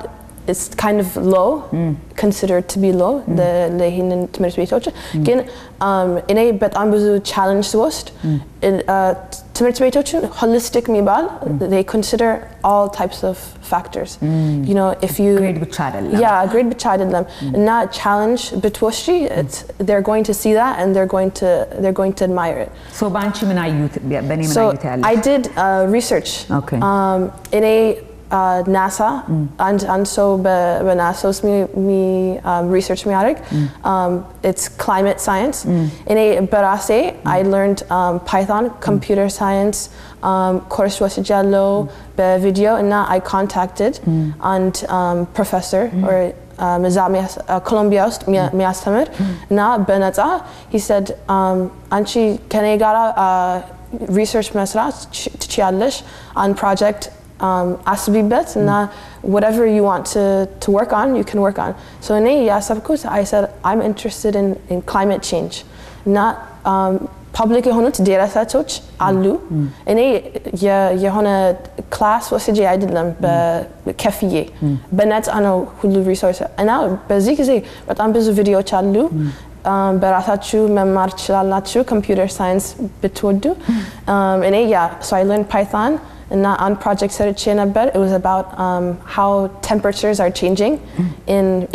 it's kind of low considered to be low the hidden ትምህርት ቤቶች ግን እኔ በጣም ብዙ challenge ወስድ ትምህርት ቤቶችን holistic የሚባል they consider all types of factors you know if you grade ብቻ አይደለም grade ብቻ አይደለም እና challenge ብትወስጂ they're going to see that and they're going to admire it so ባንቺ ምን አዩት በኔ ምን አዩት ያለ I did research okay in a NASA and so በNASA ውስጥ research የሚያደርግ it's climate science in a በራሴ I learned Python computer science course ወስጃለሁ በቪዲዮ እና I contacted and professor or Columbia ውስጥ የሚያስተምር እና በነፃ he said አንቺ ከኔ ጋር research መስራት ትችያለሽ on project አስቢበት እና whatever you want to work on you can work on so እኔ ያሰብኩት I said I'm interested in climate change not public የሆኑት ዴራሳቶች አሉ እኔ የሆነ ክላስ ወስጄ አይደለም በከፍዬ በነፃ ነው ሁሉ ሪሶርስ እና በዚህ ጊዜ በጣም ብዙ ቪዲዮዎች አሉ በራሳችሁ መማር ትችላላችሁ computer science ብትወዱ እኔ so I learned Python እና on project ሰርቼ ነበር. It was about how temperatures are changing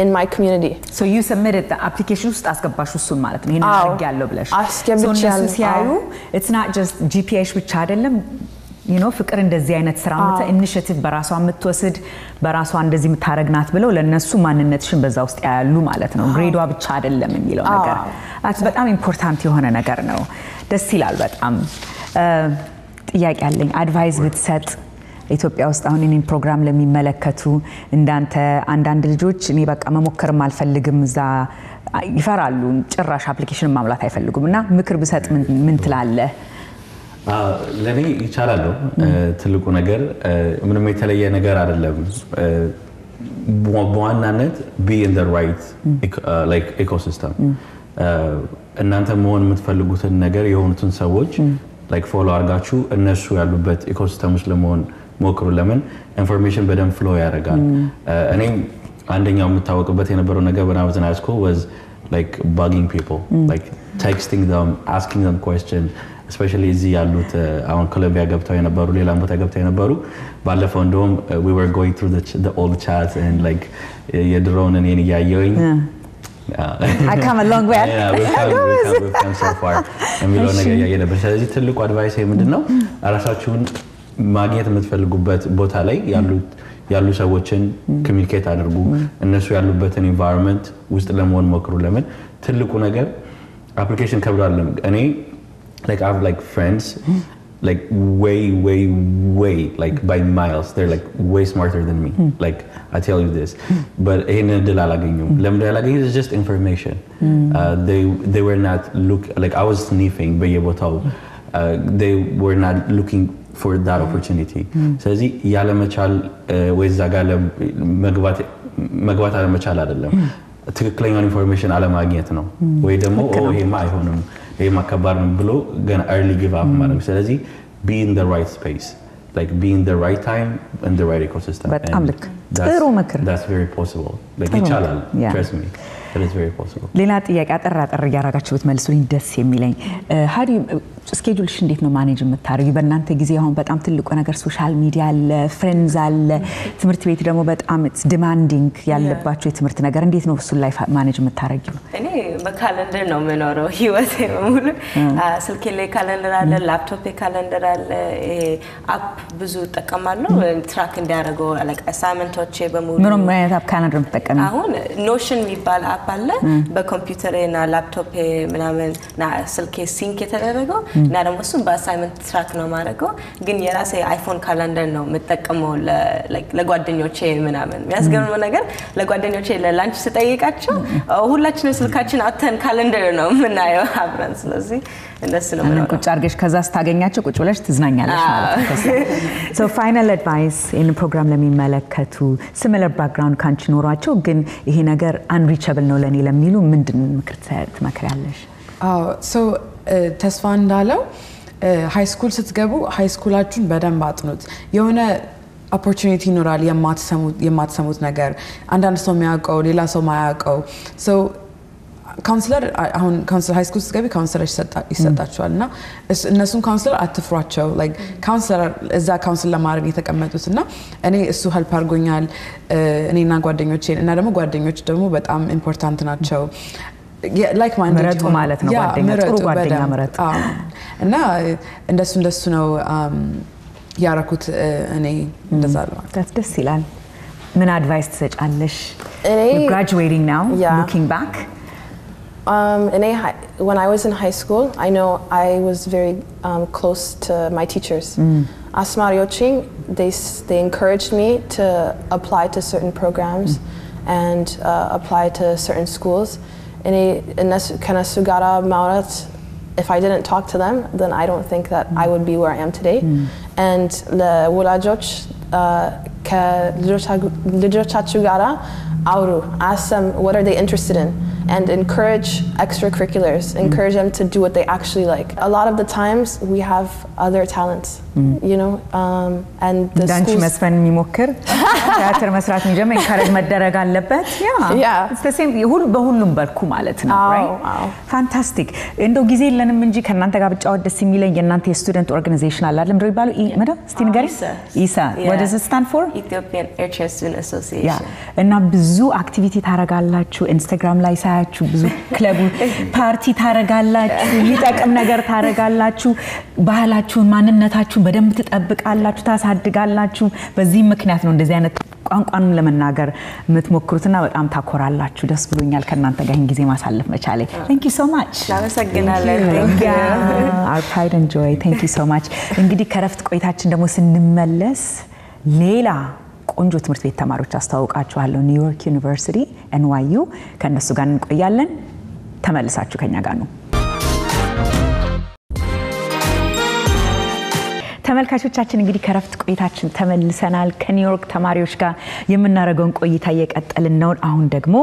in my community. So you submitted the application ውስጥ አስገባሽ እሱን ማለት ነው ይሄን አድርጌያለሁ ብለሽ አስገብቻለሁ. So ሲያዩ it's not just GPH ብቻ አይደለም you know ፍቅር እንደዚህ አይነት ስራ መተ ኢኒሺያቲቭ በራሷ የምትወስድ በራሷ እንደዚህ የምታረግናት ብለው ለነሱ ማንነትሽን በዛ ውስጥ ያያሉ ማለት ነው ግሬዷ ብቻ አይደለም የሚለው ነገር አት በጣም ኢምፖርታንት የሆነ ነገር ነው ደስ ይላል በጣም ጥያቄ አለኝ አድቫይስ ብትሰጥ ኢትዮጵያ ውስጥ አሁን እኔን ፕሮግራም ለሚመለከቱ እንዳንተ አንዳንድ ልጆች እኔ በቃ መሞከርም አልፈልግም እዛ ይፈራሉ ጭራሽ አፕሊኬሽን ማምላት አይፈልጉምና ምክር ብሰጥ ምን ትላለህ ለኔ ይቻላል ትልቁ ነገር ምንም የተለየ ነገር አይደለም በዋናነት be in the right like ecosystem እናንተ መሆን የምትፈልጉትን ነገር የሆኑትን ሰዎች like follow አርጋችሁ እነሱ ያሉበት ኢኮሲስተም ውስጥ ለመሆን ሞክሩ ለምን ኢንፎርሜሽን በደም ፍሎ ያደርጋል እኔ አንደኛው የምታወቅበት የነበረው ነገር when I was in high school was like bugging people like texting them asking them questions especially እዚህ ያሉት አሁን ኮሎምቢያ ገብተው የነበሩ ሌላ ቦታ ገብተው የነበሩ ባለፈው እንደውም we were going through the old chats and like የድሮውን እኔን ያያየኝ I come a long way yeah we've come so far የሚለው ነገር ያየነበር ስለዚህ ትልቁ አድቫይስ ምንድነው ራሳችሁን ማግኘት የምትፈልጉበት ቦታ ላይ ያሉ ሰዎችን ኮሚኒኬት አድርጉ እነሱ ያሉበትን environment ውስጥ ለመሆን ሞክሩ ለምን ትልቁ ነገር application ከብራለም እኔ like I have like friends like way like by miles they're like way smarter than me like I tell you this but in delalaganyum lemdelalagay is just information they were not like I was sniffing beyebotaw they were not looking for that opportunity ስለዚህ ያለ መቻል ወይ ዛጋለ መግባት አለ መቻል አይደለም ትክክለኛውን ኢንፎርሜሽን አለ ማግኘት ነው ወይ ደግሞ ይሄማ አይሆንም ይሄማ ከባድ ነው ብሎ ገና early give up ማለት ስለዚህ be in the right space like be in the right time and the right ecosystem በጣም ልክ ጥሩ ምክር that's very possible like ይቻላል trust me it is very possible ሌላ ጥያቄ አጠራ ያረጋችሁ ብትመልሱልኝ ደስ የሚለኝ how do you ስኬጁልሽ እንዴት ነው ማኔጅ የምታደርጊው በእናንተ ጊዜ አሁን በጣም ትልቁ ነገር ሶሻል ሚዲያ አለ ፍሬንድስ አለ ትምህርት ቤት ደግሞ በጣም it's demanding ያለባችሁ የትምህርት ነገር እንዴት ነው እሱ ላይ ማኔጅ የምታደርጊው እኔ በካሌንደር ነው የምኖረው ህይወቴ ሙሉ ስልኬ ላይ ካሌንደር አለ ላፕቶፕ ካሌንደር አለ አፕ ብዙ ተጠቀማለሁ ትራክ እንዲያደርገው like አሳይመንቶቼ በሙሉ ምንም አይነት አፕ ካሌንደር ተጠቀሚ አሁን ኖሽን የሚባል አፕ አለ በኮምፒውተሬና ላፕቶፕ ምናምን ና ስልኬ ሲንክ የተደረገው እና ደግሞ እሱን በአሳይመንት ትራክ ነው ማድረገው ግን የራሴ አይፎን ካሌንደር ነው የምጠቀመው ለጓደኞቼ ምናምን የሚያስገርመው ነገር ለጓደኞቼ ለላንች ስጠይቃቸው ሁላችንም ስልካችን አተን ካሌንደር ነው ምናየው አብረን ስለዚህ እንደሱ ነው ማለት ቁጭ አርገሽ ከዛ ስታገኛቸው ቁጭ ብለሽ ትዝናኛለሽ ማለት ነው so final advice in program ለሚመለከቱ similar background ካንቺ ኖራቸው ግን ይሄ ነገር unreachable ነው ለኔ ለሚሉ ምንድን ምክር ትመክሪያለሽ so ተስፋ እንዳለው ሃይ ስኩል ስትገቡ ሃይ ስኩላችሁን በደንብ አጥኑት የሆነ opportunity ይኖራል የማትሰሙት ነገር አንዳንድ ሰው የሚያውቀው ሌላ ሰው ማያውቀው so ካውንስለር አሁን ካውንስለር ሃይ ስኩል ስትገቢ ካውንስለር ይሰጣቸዋልና እነሱን ካውንስለር አትፍሯቸው like ካውንስለር እዛ ካውንስል ለማድረግ የተቀመጡትና እኔ እሱ ሄልፕ አድርጎኛል እኔና ጓደኞቼ እና ደግሞ ጓደኞች ደግሞ በጣም ኢምፖርታንት ናቸው like minded ምረጡ ማለት ነው ጓደኛ ጥሩ ጓደኛ ምረጡ እና እንደሱ ነው ያረኩት እኔ እንደዛ ነው ደስ ይላል ምን አድቫይስ ትሰጫለሽ graduating now looking back when I was in high school I know I was very close to my teachers asmariochi they encouraged me to apply to certain programs and apply to certain schools ከነሱ ጋራ ማውራት if I didn't talk to them then I don't think that I would be where I am today and ለወላጆች ከልጆቻችሁ ጋራ አውሩ ask them what are they interested in and encourage extracurriculars, encourage them to do what they actually like. A lot of the times we have other talents, you know, and the ዳንቺ መስፈን የሚሞክር ቲያትር መስራት የሚጀምር encourage መደረግ አለበት yeah it's the same በሁሉም በልኩ ማለት ነው right fantastic እንደው ጊዜ የለንም እንጂ ከናንተ ጋር ብቻው ደስ የሚለኝ የናንተ የስቱደንት ኦርጋናይዜሽን አለ አይደል ምንድነው ይባላል መዳ እስቲ ንገሪ ኢሳ what does it stand for Ethiopian Student Association እና ብዙ አክቲቪቲ ታረጋላችሁ ኢንስታግራም ላይ ሳያችሁ ብዙ ክለቡ ፓርቲ ታረጋላችሁ ይጠቅም ነገር ታረጋላችሁ ባህላችሁን ማንነታችሁን በደንብ ትጠብቃላችሁ ታሳድጋላችሁ በዚህ ምክንያት ነው እንደዚህ አይነት ቋንቋንም ለመናገር የምትሞክሩትና በጣም ታኮራላችሁ ደስ ብሎኛል ከናንተ ጋር ጊዜ ማሳለፍ መቻሌ thank you so much እናመሰግናለን our pride and joy thank you so much እንግዲህ ከረፍት ቆይታችን ደግሞ ስንመለስ ሌላ ቆንጆ ትምህርት ቤት ተማሪዎች አስተዋውቃችኋለሁ ኒውዮርክ ዩኒቨርሲቲ NYU ከነሱ ጋር እንቆያለን ተመልሳችሁ ከኛ ጋር ነው ተመልካቾቻችን እንግዲህ ከረፍት ቆይታችን ተመልሰናል ከኒውዮርክ ተማሪዎች ጋር የምናደርገውን ቆይታ እየቀጠልን ነው አሁን ደግሞ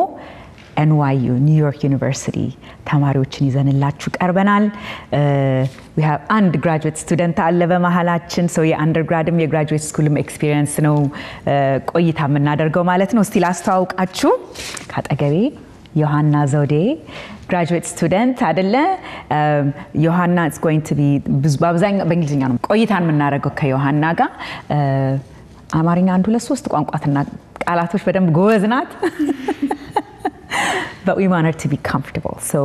NYU New York University ተማሪዎችን ይዘንላችሁ ቀርበናል we have undergraduate student አለ በመሃላችን so የአንደርግራድም የግራጁዌት ስኩልም ኤክስፒሪየንስ ነው ቆይታ የምናደርገው ማለት ነው እስቲ ላስተዋውቃችሁ ካጠገቤ ዮሐና ዘውዴ graduate student አይደለ ዮሐና is going to be በአብዛኛው በእንግሊዝኛ ነው ቆይታን የምናደርገው ከዮሐና ጋር አማርኛ አንድ ሁለት ሶስት ቋንቋትና ቃላቶች በደንብ ጎበዝ ናት but we want her to be comfortable so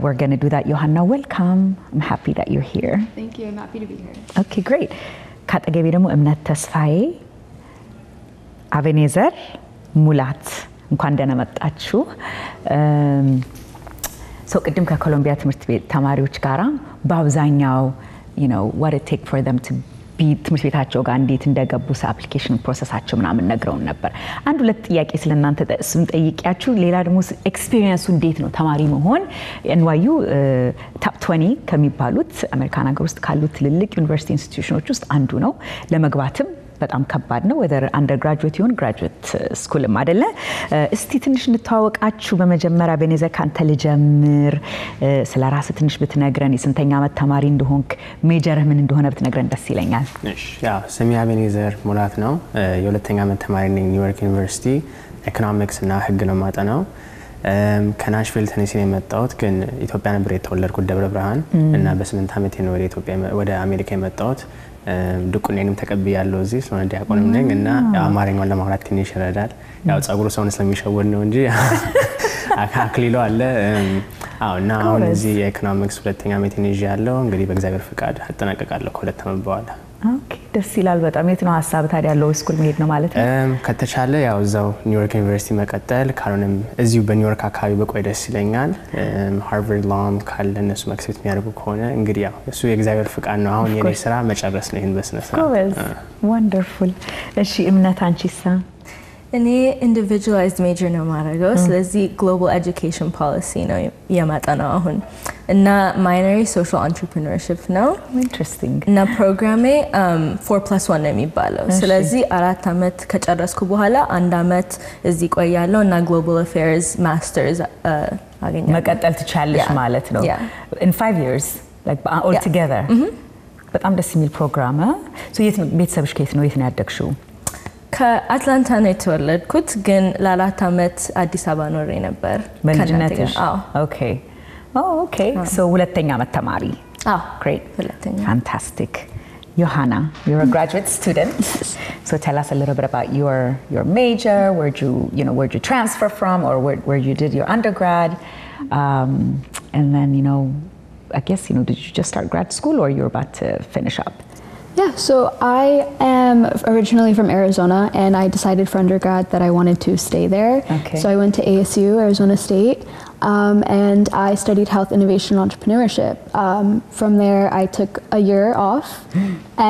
we're going to do that Johanna welcome I'm happy that you're here thank you I'm happy to be here okay great ካጠገቤ ደግሞ እምነት ተስፋዬ አቤኔዘር ሙላት እንኳን ደህና መጣችሁ so ቅድም ከኮሎምቢያ ትምህርት ቤት ተማሪዎች ጋራ በአብዛኛው you know what it take for them to be ትምህርት ቤታቸው ጋር እንዴት እንደገቡስ አፕሊኬሽን ፕሮሰሳቸው ምናምን ነግረውን ነበር አንድ ሁለት ጥያቄ ስለናንተ እሱን ጠይቂያችሁ ሌላ ደግሞ ኤክስፒሪየንሱ እንዴት ነው ተማሪ መሆን NYU top 20 ከሚባሉት አሜሪካን ሀገር ውስጥ ካሉት ትልልቅ ዩኒቨርሲቲ ኢንስቲትዩሽኖች ውስጥ አንዱ ነው ለመግባትም በጣም ከባድ ነው whether undergraduate ይሁን graduate ስኩልም አይደለ እስቲ ትንሽ እንተዋወቃችሁ በመጀመሪያ በኔዘር ካንተ ልጀምር ስለራስ ትንሽ ብትነግረን የስንተኛ ዓመት ተማሪ እንደሆንክ ሜጀርህ ምን እንደሆነ ብትነግረን ደስ ይለኛል እሺ ያ ስሜ አቤኔዘር ሙላት ነው የሁለተኛ ዓመት ተማሪ ነኝ ኒውዮርክ ዩኒቨርሲቲ ኢኮኖሚክስ እና ህግ ነው ማጠናው ከናሽቪል ቴኔሲ ነው የመጣሁት ግን ኢትዮጵያ ነበር የተወለድኩት ደብረ ብርሃን እና በ8 ዓመቴ ነው ወደ ኢትዮጵያ ወደ አሜሪካ የመጣሁት ድቁኔንም ተቀብያለሁ እዚህ ስለሆነ ዲያቆንም ነኝ እና አማርኛውን ለማውራት ትንሽ ይረዳል ያው ጸጉሩ ሰውን ስለሚሸወድ ነው እንጂ አክሊሎ አለ እና አሁን እዚህ የኢኮኖሚክስ ሁለተኛ ዓመት ነኝ ያለው እንግዲህ በእግዚአብሔር ፍቃድ አጠናቀቃለሁ ከሁለት ዓመት በኋላ ኦኬ ደስ ይላል በጣም የት ነው ሐሳብ ታዲያ ያለው ስኩል መሄድ ነው ማለት ነው ከተቻለ ያው እዛው ኒውዮርክ ዩኒቨርሲቲ መቀጠል ካልሆነም እዚሁ በኒውዮርክ አካባቢ በቆይ ደስ ይለኛል ሃርቫርድ ሎም ካለ እነሱ መክሰት የሚያደርጉ ከሆነ እንግዲህ ያው እሱ የእግዚአብሔር ፍቃድ ነው አሁን የኔ ስራ መጨረስ ነው ይሄን በስነ ስርዓት ወንደርፉል እሺ እምነት አንቺሳ እኔ individualized major ነው ማረጋው ስለዚህ global education policy ነው የማጠናው አሁን እና minor social entrepreneurship ነው interesting እና ፕሮግራሜ 4+1 ነው የሚባለው ስለዚህ 4 አመት ከጨረስኩ በኋላ 1 አመት እዚህ ቆያለሁ እና global affairs masters አገኛለሁ መቀጠል ትቻለሽ ማለት ነው in 5 years like all together በጣም ደስ የሚል ፕሮግራም so የት ነው ቤተሰብሽ ከየት ነው ያደግሽው ከአትላንታ ነው የተወለድኩት ግን ለ4 አመት አዲስ አበባ ኖሬ ነበር በልጅነትሽ ኦኬ ኦኬ so ሁለተኛ ዓመት ተማሪ great ሁለተኛ fantastic Johanna you're a graduate student so tell us a little bit about your major where'd you transfer from or where you did your undergrad and then I guess did you just start grad school or you're about to finish up Yeah, so I am originally from Arizona and I decided for undergrad that I wanted to stay there. Okay. So I went to ASU, Arizona State, and I studied health innovation and entrepreneurship. From there, I took a year off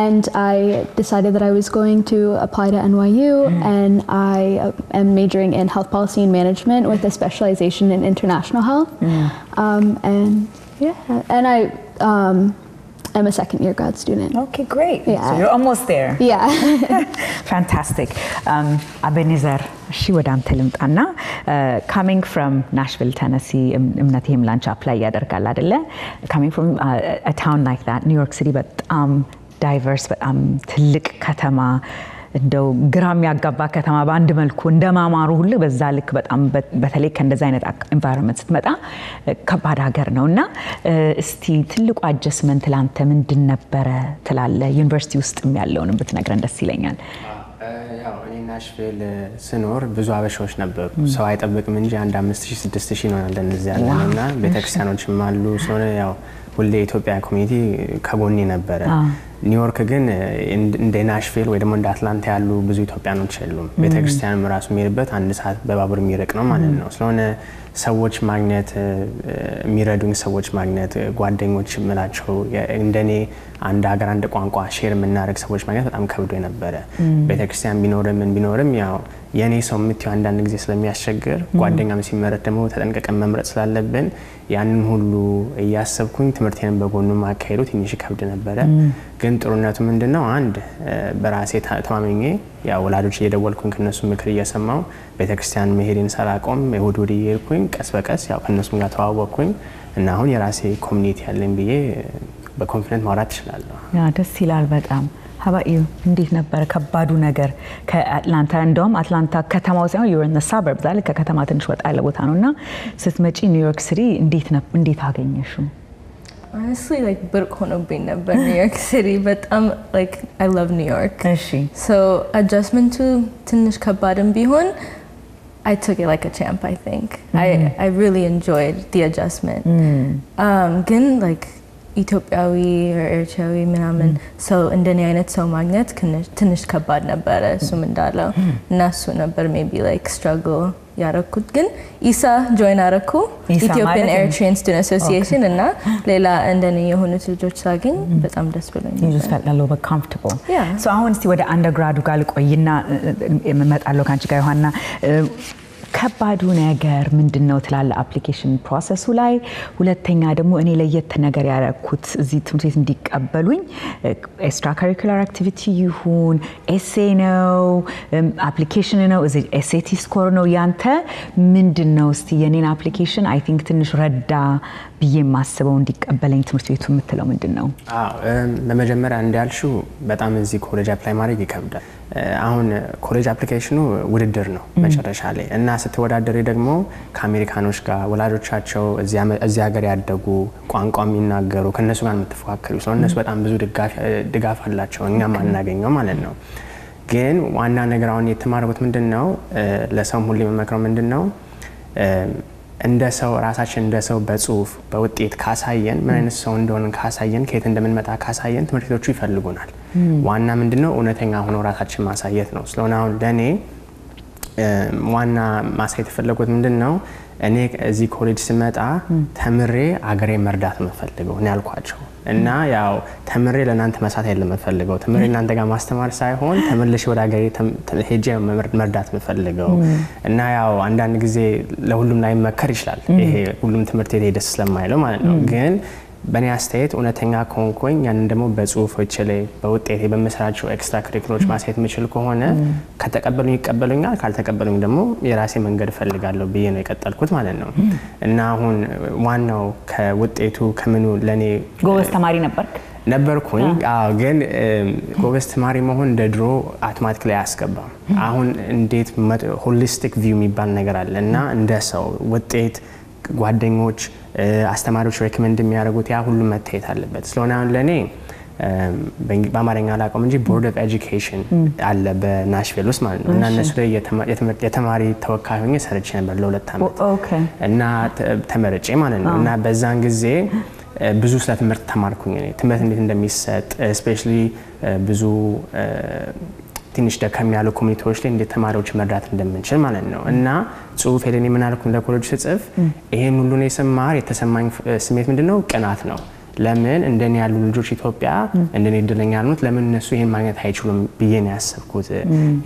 and I decided that I was going to apply to NYU and I am majoring in health policy and management with a specialization in international health. And I I'm a second-year grad student. Okay, great. Yeah. So you're almost there. Yeah. Fantastic. Ebenezer, she would ልምጣና coming from Nashville, Tennessee, እምነቴም ላንቺ apply ያደርጋል አይደለ? Coming from a town like that, New York City, በጣም diverse, በጣም ትልቅ ከተማ እንደው ግራም ያጋባ ከተማ በአንድ መልኩ እንደማማሩ ሁሉ በዛ ልክ በጣም በተለይ ከእንደዛ አይነት environment ስትመጣ ከባድ ሀገር ነውና እስቲ ትልቁ adjustment ላንተ ምንድን ነበረ ትላለ ዩኒቨርሲቲ ውስጥም ያለውን ብትነግረን ደስ ይለኛል ያው እኔ ናሽቪል ስኖር ብዙ አበሻዎች ነበሩ ሰው አይጠብቅም እንጂ አንድ 5000 6000 ነው እንደዚህ ያለና ቤተክርስቲያኖችም አሉ ስለሆነ ያው ሁሌ ኢትዮጵያ ኮሚኒቲ ከጎኔ ነበረ ኒውዮርክ ግን እንደ ናሽቪል ወይ ደግሞ እንደ አትላንታ ያሉ ብዙ ኢትዮጵያኖች የሉም ቤተክርስቲያንም ራሱ የሚሄድበት አንድ ሰዓት በባቡር የሚርቅ ነው ማለት ነው ስለሆነ ሰዎች ማግኘት የሚረዱኝ ሰዎች ማግኘት ጓደኞች ምላቸው እንደኔ አንድ ሀገር አንድ ቋንቋ ሼር የምናደርግ ሰዎች ማግኘት በጣም ከብዶ የነበረ ቤተክርስቲያን ቢኖርም ያው የኔ ሰው የምትዩ አንዳንድ ጊዜ ስለሚያስቸግር ጓደኛም ሲመረጥ ደግሞ ተጠንቀቀን መምረጥ ስላለብን ያንን ሁሉ እያሰብኩኝ ትምህርቴን በጎኑ ማካሄዱ ትንሽ ከብድ ነበረ ግን ጥሩነቱ ምንድነው አንድ በራሴ ተማመኜ ያው ወላጆች እየደወልኩኝ ከነሱ ምክር እየሰማው ቤተክርስቲያን መሄድን ሰላቆም እሁድ እየሄድኩኝ ቀስ በቀስ ያው ከነሱም ጋር ተዋወቅኩኝ እና አሁን የራሴ ኮሚኒቲ ያለኝ ብዬ በኮንፊደንስ ማውራት እችላለሁ ያ ደስ ይላል በጣም How about you? እንዴት ነበር ከባዱ ነገር ከአትላንታ እንደውም አትላንታ ከተማው ሳይሆን you're in the suburbs አይደል ከከተማ ትንሽ ወጣ ያለ ቦታ ነውና ስትመጪ ኒውዮርክ ሲቲ እንዴት አገኘሽው Honestly, like ብርቅ ሆኖብኝ ነበር New York City, but like I love New York. So adjustment to ትንሽ ከባድም ቢሆን I took it like a champ, I think. I really enjoyed the adjustment. ግን like ኢትዮጵያዊ or ኤርትራዊ ምናምን ሰው እንደኔ አይነት ሰው ማግኘት ትንሽ ከባድ ነበር እሱም እንዳለው እና እሱ ነበር maybe like struggle ያረኩት ግን ኢሳ join አረኩ Ethiopian Americans Student Association እና ሌላ እንደኔ የሆኑት ልጆች ሳገኝ በጣም ደስ ብሎኛል You just felt a little bit comfortable. So አሁን እስቲ ወደ አንደርግራዱ ጋር ልቆይና እመጣለሁ ካንቺ ጋር ዮሐና ከባዱ ነገር ምንድነው ትላለ አፕሊኬሽን ፕሮሰሱ ላይ ሁለተኛ ደግሞ እኔ ለየት ነገር ያረኩት እዚህ ትምህርት ቤት እንዲቀበሉኝ ኤክስትራ ካሪኩላር አክቲቪቲ ይሁን ኤሴ ነው አፕሊኬሽን ነው እዚ ኤስኤቲ ስኮር ነው ያንተ ምንድነው እስቲ የኔን አፕሊኬሽን አይ ቲንክ ትንሽ ረዳ ብዬ ማስበው እንዲቀበለኝ ትምህርት ቤቱ የምትለው ምንድነው በመጀመሪያ እንዳልሽው በጣም እዚህ ኮሌጅ አፕላይ ማድረግ ይከብዳል አሁን ኮሌጅ አፕሊኬሽኑ ውድድር ነው መጨረሻ ላይ እና ስትወዳደሪ ደግሞ ከአሜሪካኖች ጋር ወላጆቻቸው እዚህ ሀገር ያደጉ ቋንቋ የሚናገሩ ከነሱ ጋር የምትፎካከሩ ሰው እነሱ በጣም ብዙ ድጋፍ አላቸው እኛም አናገኘው ማለት ነው ግን ዋና ነገር አሁን የተማርኩት ምንድነው ለሰው ሁሉ መመክረው ምንድነው እንደ ሰው ራሳችን እንደ ሰው በጽሁፍ በውጤት ካሳየን ምን አይነት ሰው እንደሆነን ካሳየን ከየት እንደምንመጣ ካሳየን ትምህርት ቤቶቹ ይፈልጉናል ዋና ምንድነው እውነተኛ ሆኖ ራሳችን ማሳየት ነው ስለሆነ አሁን ለኔ ዋና ማሳየት የፈለኩት ምንድነው እኔ እዚህ ኮሌጅ ስመጣ ተምሬ ሀገሬን መርዳት መፈልገው እኔ አልኳቸው እና ያው ተምሬ ለናንተ መሳት አይደለም መፈልገው ተምሬ እናንተ ጋር ማስተማር ሳይሆን ተመልሼ ወደ ሀገሬ ሄጄ መርዳት መፈልገው እና ያው አንዳንድ ጊዜ ለሁሉም ላይ መከር ይችላል ይሄ ሁሉም ትምህርት ቤት ደስ ስለማይለው ማለት ነው ግን በእኔ አስተያየት እውነተኛ ኮንኮኝ ያንን ደግሞ በጽሁፎች ላይ በውጤቴ በመሰራቸው ኤክስትራ ካሪኩለሮች ማሳየት ምችል ከሆነ ከተቀበሉኝ ይቀበሉኛል ካልተቀበሉኝ ደግሞ የራሴ መንገድ ፈልጋለሁ ብዬ ነው የቀጠልኩት ማለት ነው እና አሁን ዋናው ከውጤቱ ከምኑ ለኔ ጎበዝ ተማሪ ነበርኩኝ ግን ጎበዝ ተማሪ መሆን እንደድሮ አውቶማቲካሊ አያስገባም አሁን እንዴት ሆሊስቲክ ቪው የሚባል ነገር አለ እና እንደ ሰው ውጤት ጓደኞች አስተማሪዎች ሬኮመንድ የሚያደርጉት ያ ሁሉ መታየት አለበት ስለሆነ አሁን ለኔ በአማርኛ አላውቅም እንጂ ቦርድ ኦፍ ኤጁኬሽን አለ በናሽቪል ውስጥ ማለት ነው እና እነሱ ላይ የተማሪ ተወካይ ሆኜ ሰርቼ ነበር ለሁለት ዓመት እና ተመረጬ ማለት ነው እና በዛን ጊዜ ብዙ ስለ ትምህርት ተማርኩኝ እኔ ትምህርት እንዴት እንደሚሰጥ ስፔሻሊ ብዙ ትንሽ ደከም ያሉ ኮሚኒቲዎች ላይ እንደ ተማሪዎች መርዳት እንደምንችል ማለት ነው እና ጽሁፍ ሄደን ምን አልኩኝ ለኮሌጅ ስጽፍ ይሄን ሁሉ ነው የሰማር የተሰማኝ ስሜት ምንድነው ቅናት ነው ለምን እንደኔ ያሉ ልጆች ኢትዮጵያ እንደኔ እድለኛ ነው ለምን እነሱ ይሄን ማግኘት አይችሉም ብዬ ነው ያሰብኩት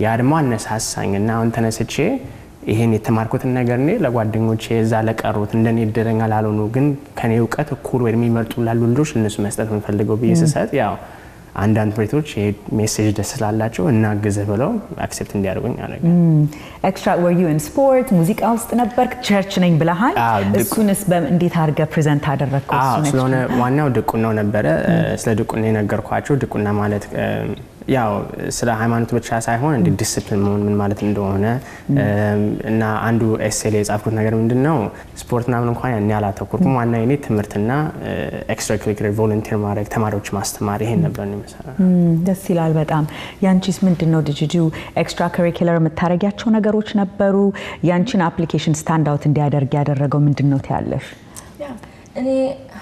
ያ ደግሞ አነሳሳኝና አሁን ተነስቼ ይሄን የተማርኩትን ነገር ነው ለጓደኞቼ እዛ ለቀሩት እንደኔ ይደረኛ ላልሆኑ ግን ከኔ ዕውቀት እኩል ወይ የሚመርጡ ላሉ ልጆች ለነሱ መስጠት የምፈልገው በየሰሰት ያው አንዳንድ ፕሬቶች ሜሴጅ ደስ ስላላቸው እና ግዘ ብለው አክሴፕት እንዲያደርጉኝ አደረገ ኤክስትራ were you in sport ሙዚቃ ውስጥ ነበርክ ቸርች ነኝ ብለሃል እሱንስ እንዴት አድርገ ፕሬዘንት አደረግከው እሱን ስለሆነ ዋናው ድቁናው ነበረ ስለ ድቁና የነገርኳቸው ድቁና ማለት ያው ስለ ሃይማኖት ብቻ ሳይሆን እንደ ዲሲፕሊን ምን ማለት እንደሆነ እና አንዱ ኤሴይ ላይ የጻፍኩት ነገር ምንድነው ስፖርትና ምን እንኳን ያን ያላተኩርኩም ዋና የኔ ትምህርትና ኤክስትራ ክሪኩለር ቮለንቲር ማድረግ ተማሪዎች ማስተማር ይሄን ነበር ነው የሚሰራው ደስ ይላል በጣም ያንቺስ ምንድነው ዲጂጁ ኤክስትራ ክሪኩለር የምታረጋቸው ነገሮች ነበሩ ያንቺን አፕሊኬሽን ስታንድ አውት እንዲያደርግ ያደረገው ምንድነው ታያለሽ እኔ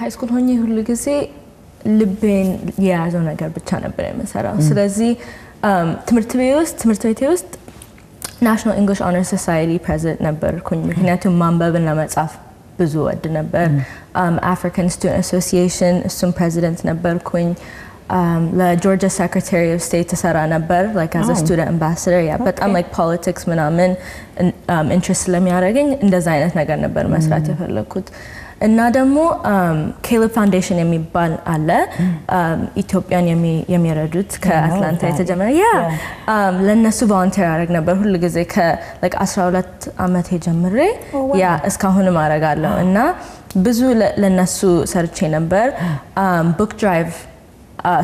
ሃይ ስኩል ሆኜ ሁሉ ጊዜ ልቤን የያዘው ነገር ብቻ ነበር የምሰራው ስለዚህ ትምህርት ቤቴ ውስጥ ናሽናል ኢንግሊሽ ኦነር ሶሳይቲ ፕሬዚደንት ነበርኩኝ ምክንያቱም ማንበብና መጻፍ ብዙ ወድ ነበር አፍሪካን ስቱደንት አሶሲዬሽን እሱም ፕሬዚደንት ነበርኩኝ ለጆርጂያ ሴክሬታሪ ኦፍ ስቴት ተሰራ ነበር like as a student ambassador yeah በጣም like politics ምናምን ኢንትረስት ስለሚያደርገኝ እንደዛ አይነት ነገር ነበር መስራት የፈለኩት እና ደግሞ ኬልብ ፋውንዴሽን የሚባል አለ ኢትዮጵያን የሚረዱት ከአትላንታ የተጀመረ ለነሱ ቮለንቲር አደረግ ነበር ሁሉ ጊዜ like 12 አመት ጀምሬ እስካሁንም አደርጋለሁ እና ብዙ ለነሱ ሰርቼ ነበር book drive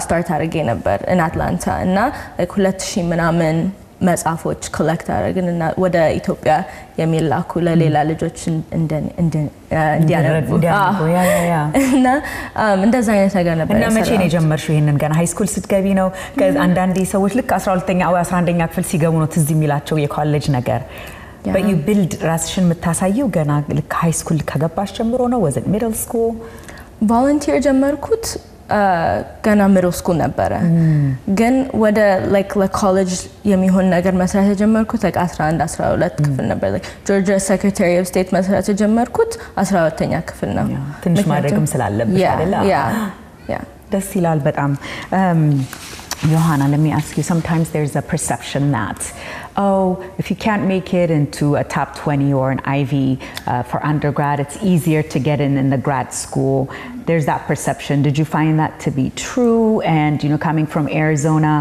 ስታርት አድርጌ ነበር in አትላንታ እና like 2000 ምናምን መጽሐፎች ኮሌክት አደረግንና ወደ ኢትዮጵያ የሚላኩ ለሌላ ልጆች እንዲያነቡ እና እንደዛ አይነት ነገር ነበር እና መቼ ነው የጀመርሽው ይሄንን ገና ሃይ ስኩል ስትገቢ ነው አንዳንዴ ሰዎች ልክ 12ኛ ወይ 11ኛ ክፍል ሲገቡ ነው ትዝ የሚላቸው የኮሌጅ ነገር but you build ራስሽን የምታሳየው ገና ልክ ሃይ ስኩል ከገባሽ ጀምሮ ነው was it middle school volunteer ጀመርኩት ገና middle school ነበረ ግን ወደ like ለኮሌጅ የሚሆን ነገር መስራት ጀመርኩት like 11 12 ክፍል ነበር like Georgia Secretary of State መስራት ጀመርኩት 12ኛ ክፍል ነው ትንሽ ማድረግም ስላለብሽ አይደል ደስ ይላል በጣም Johanna, let me ask you, sometimes there's a perception that, if you can't make it into a top 20 or an Ivy for undergrad, it's easier to get in the grad school. There's that perception. Did you find that to be true? And, coming from Arizona,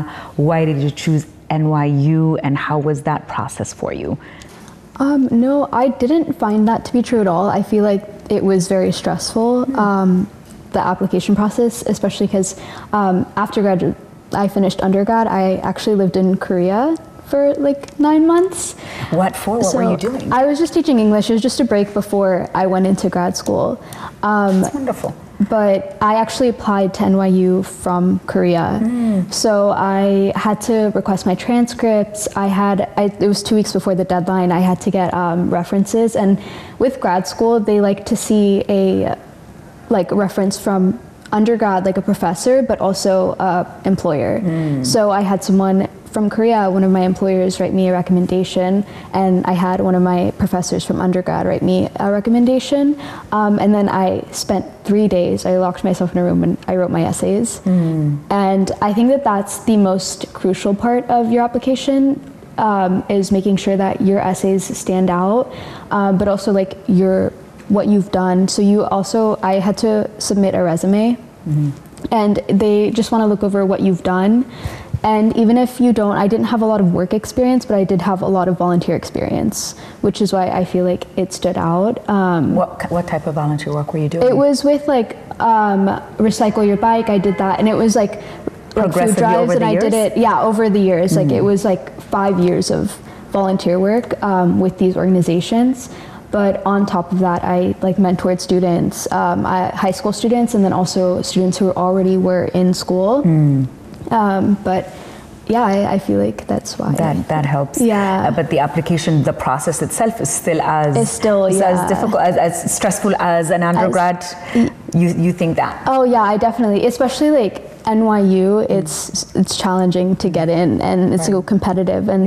why did you choose NYU and how was that process for you? No, I didn't find that to be true at all. I feel like it was very stressful, the application process, especially because after graduate, I finished undergrad. I actually lived in Korea for like 9 months. What for? What were you doing? I was just teaching English. It was just a break before I went into grad school. That's wonderful. But I actually applied to NYU from Korea. So I had to request my transcripts. It was 2 weeks before the deadline. I had to get references. And with grad school, they like to see a reference from undergrad, like a professor, but also an employer. So I had someone from Korea, one of my employers, write me a recommendation, and I had one of my professors from undergrad write me a recommendation. And then I spent 3 days, I locked myself in a room and I wrote my essays. And I think that that's the most crucial part of your application, is making sure that your essays stand out, but also like what you've done. So I had to submit a resume, and they just want to look over what you've done. And even if you don't, I didn't have a lot of work experience, but I did have a lot of volunteer experience, which is why I feel like it stood out. What type of volunteer work were you doing? It was with recycle your bike. I did that, and it was like food drives, and I did it over the years. Like it was like 5 years of volunteer work with these organizations. But on top of that, I mentored students, high school students, and then also students who already were in school. But I feel like that's why. That helps. Yeah. But the application, the process itself is still as difficult, as stressful as an undergrad. You think that? Oh yeah, I definitely, especially like NYU, it's challenging to get in, and it's so competitive, and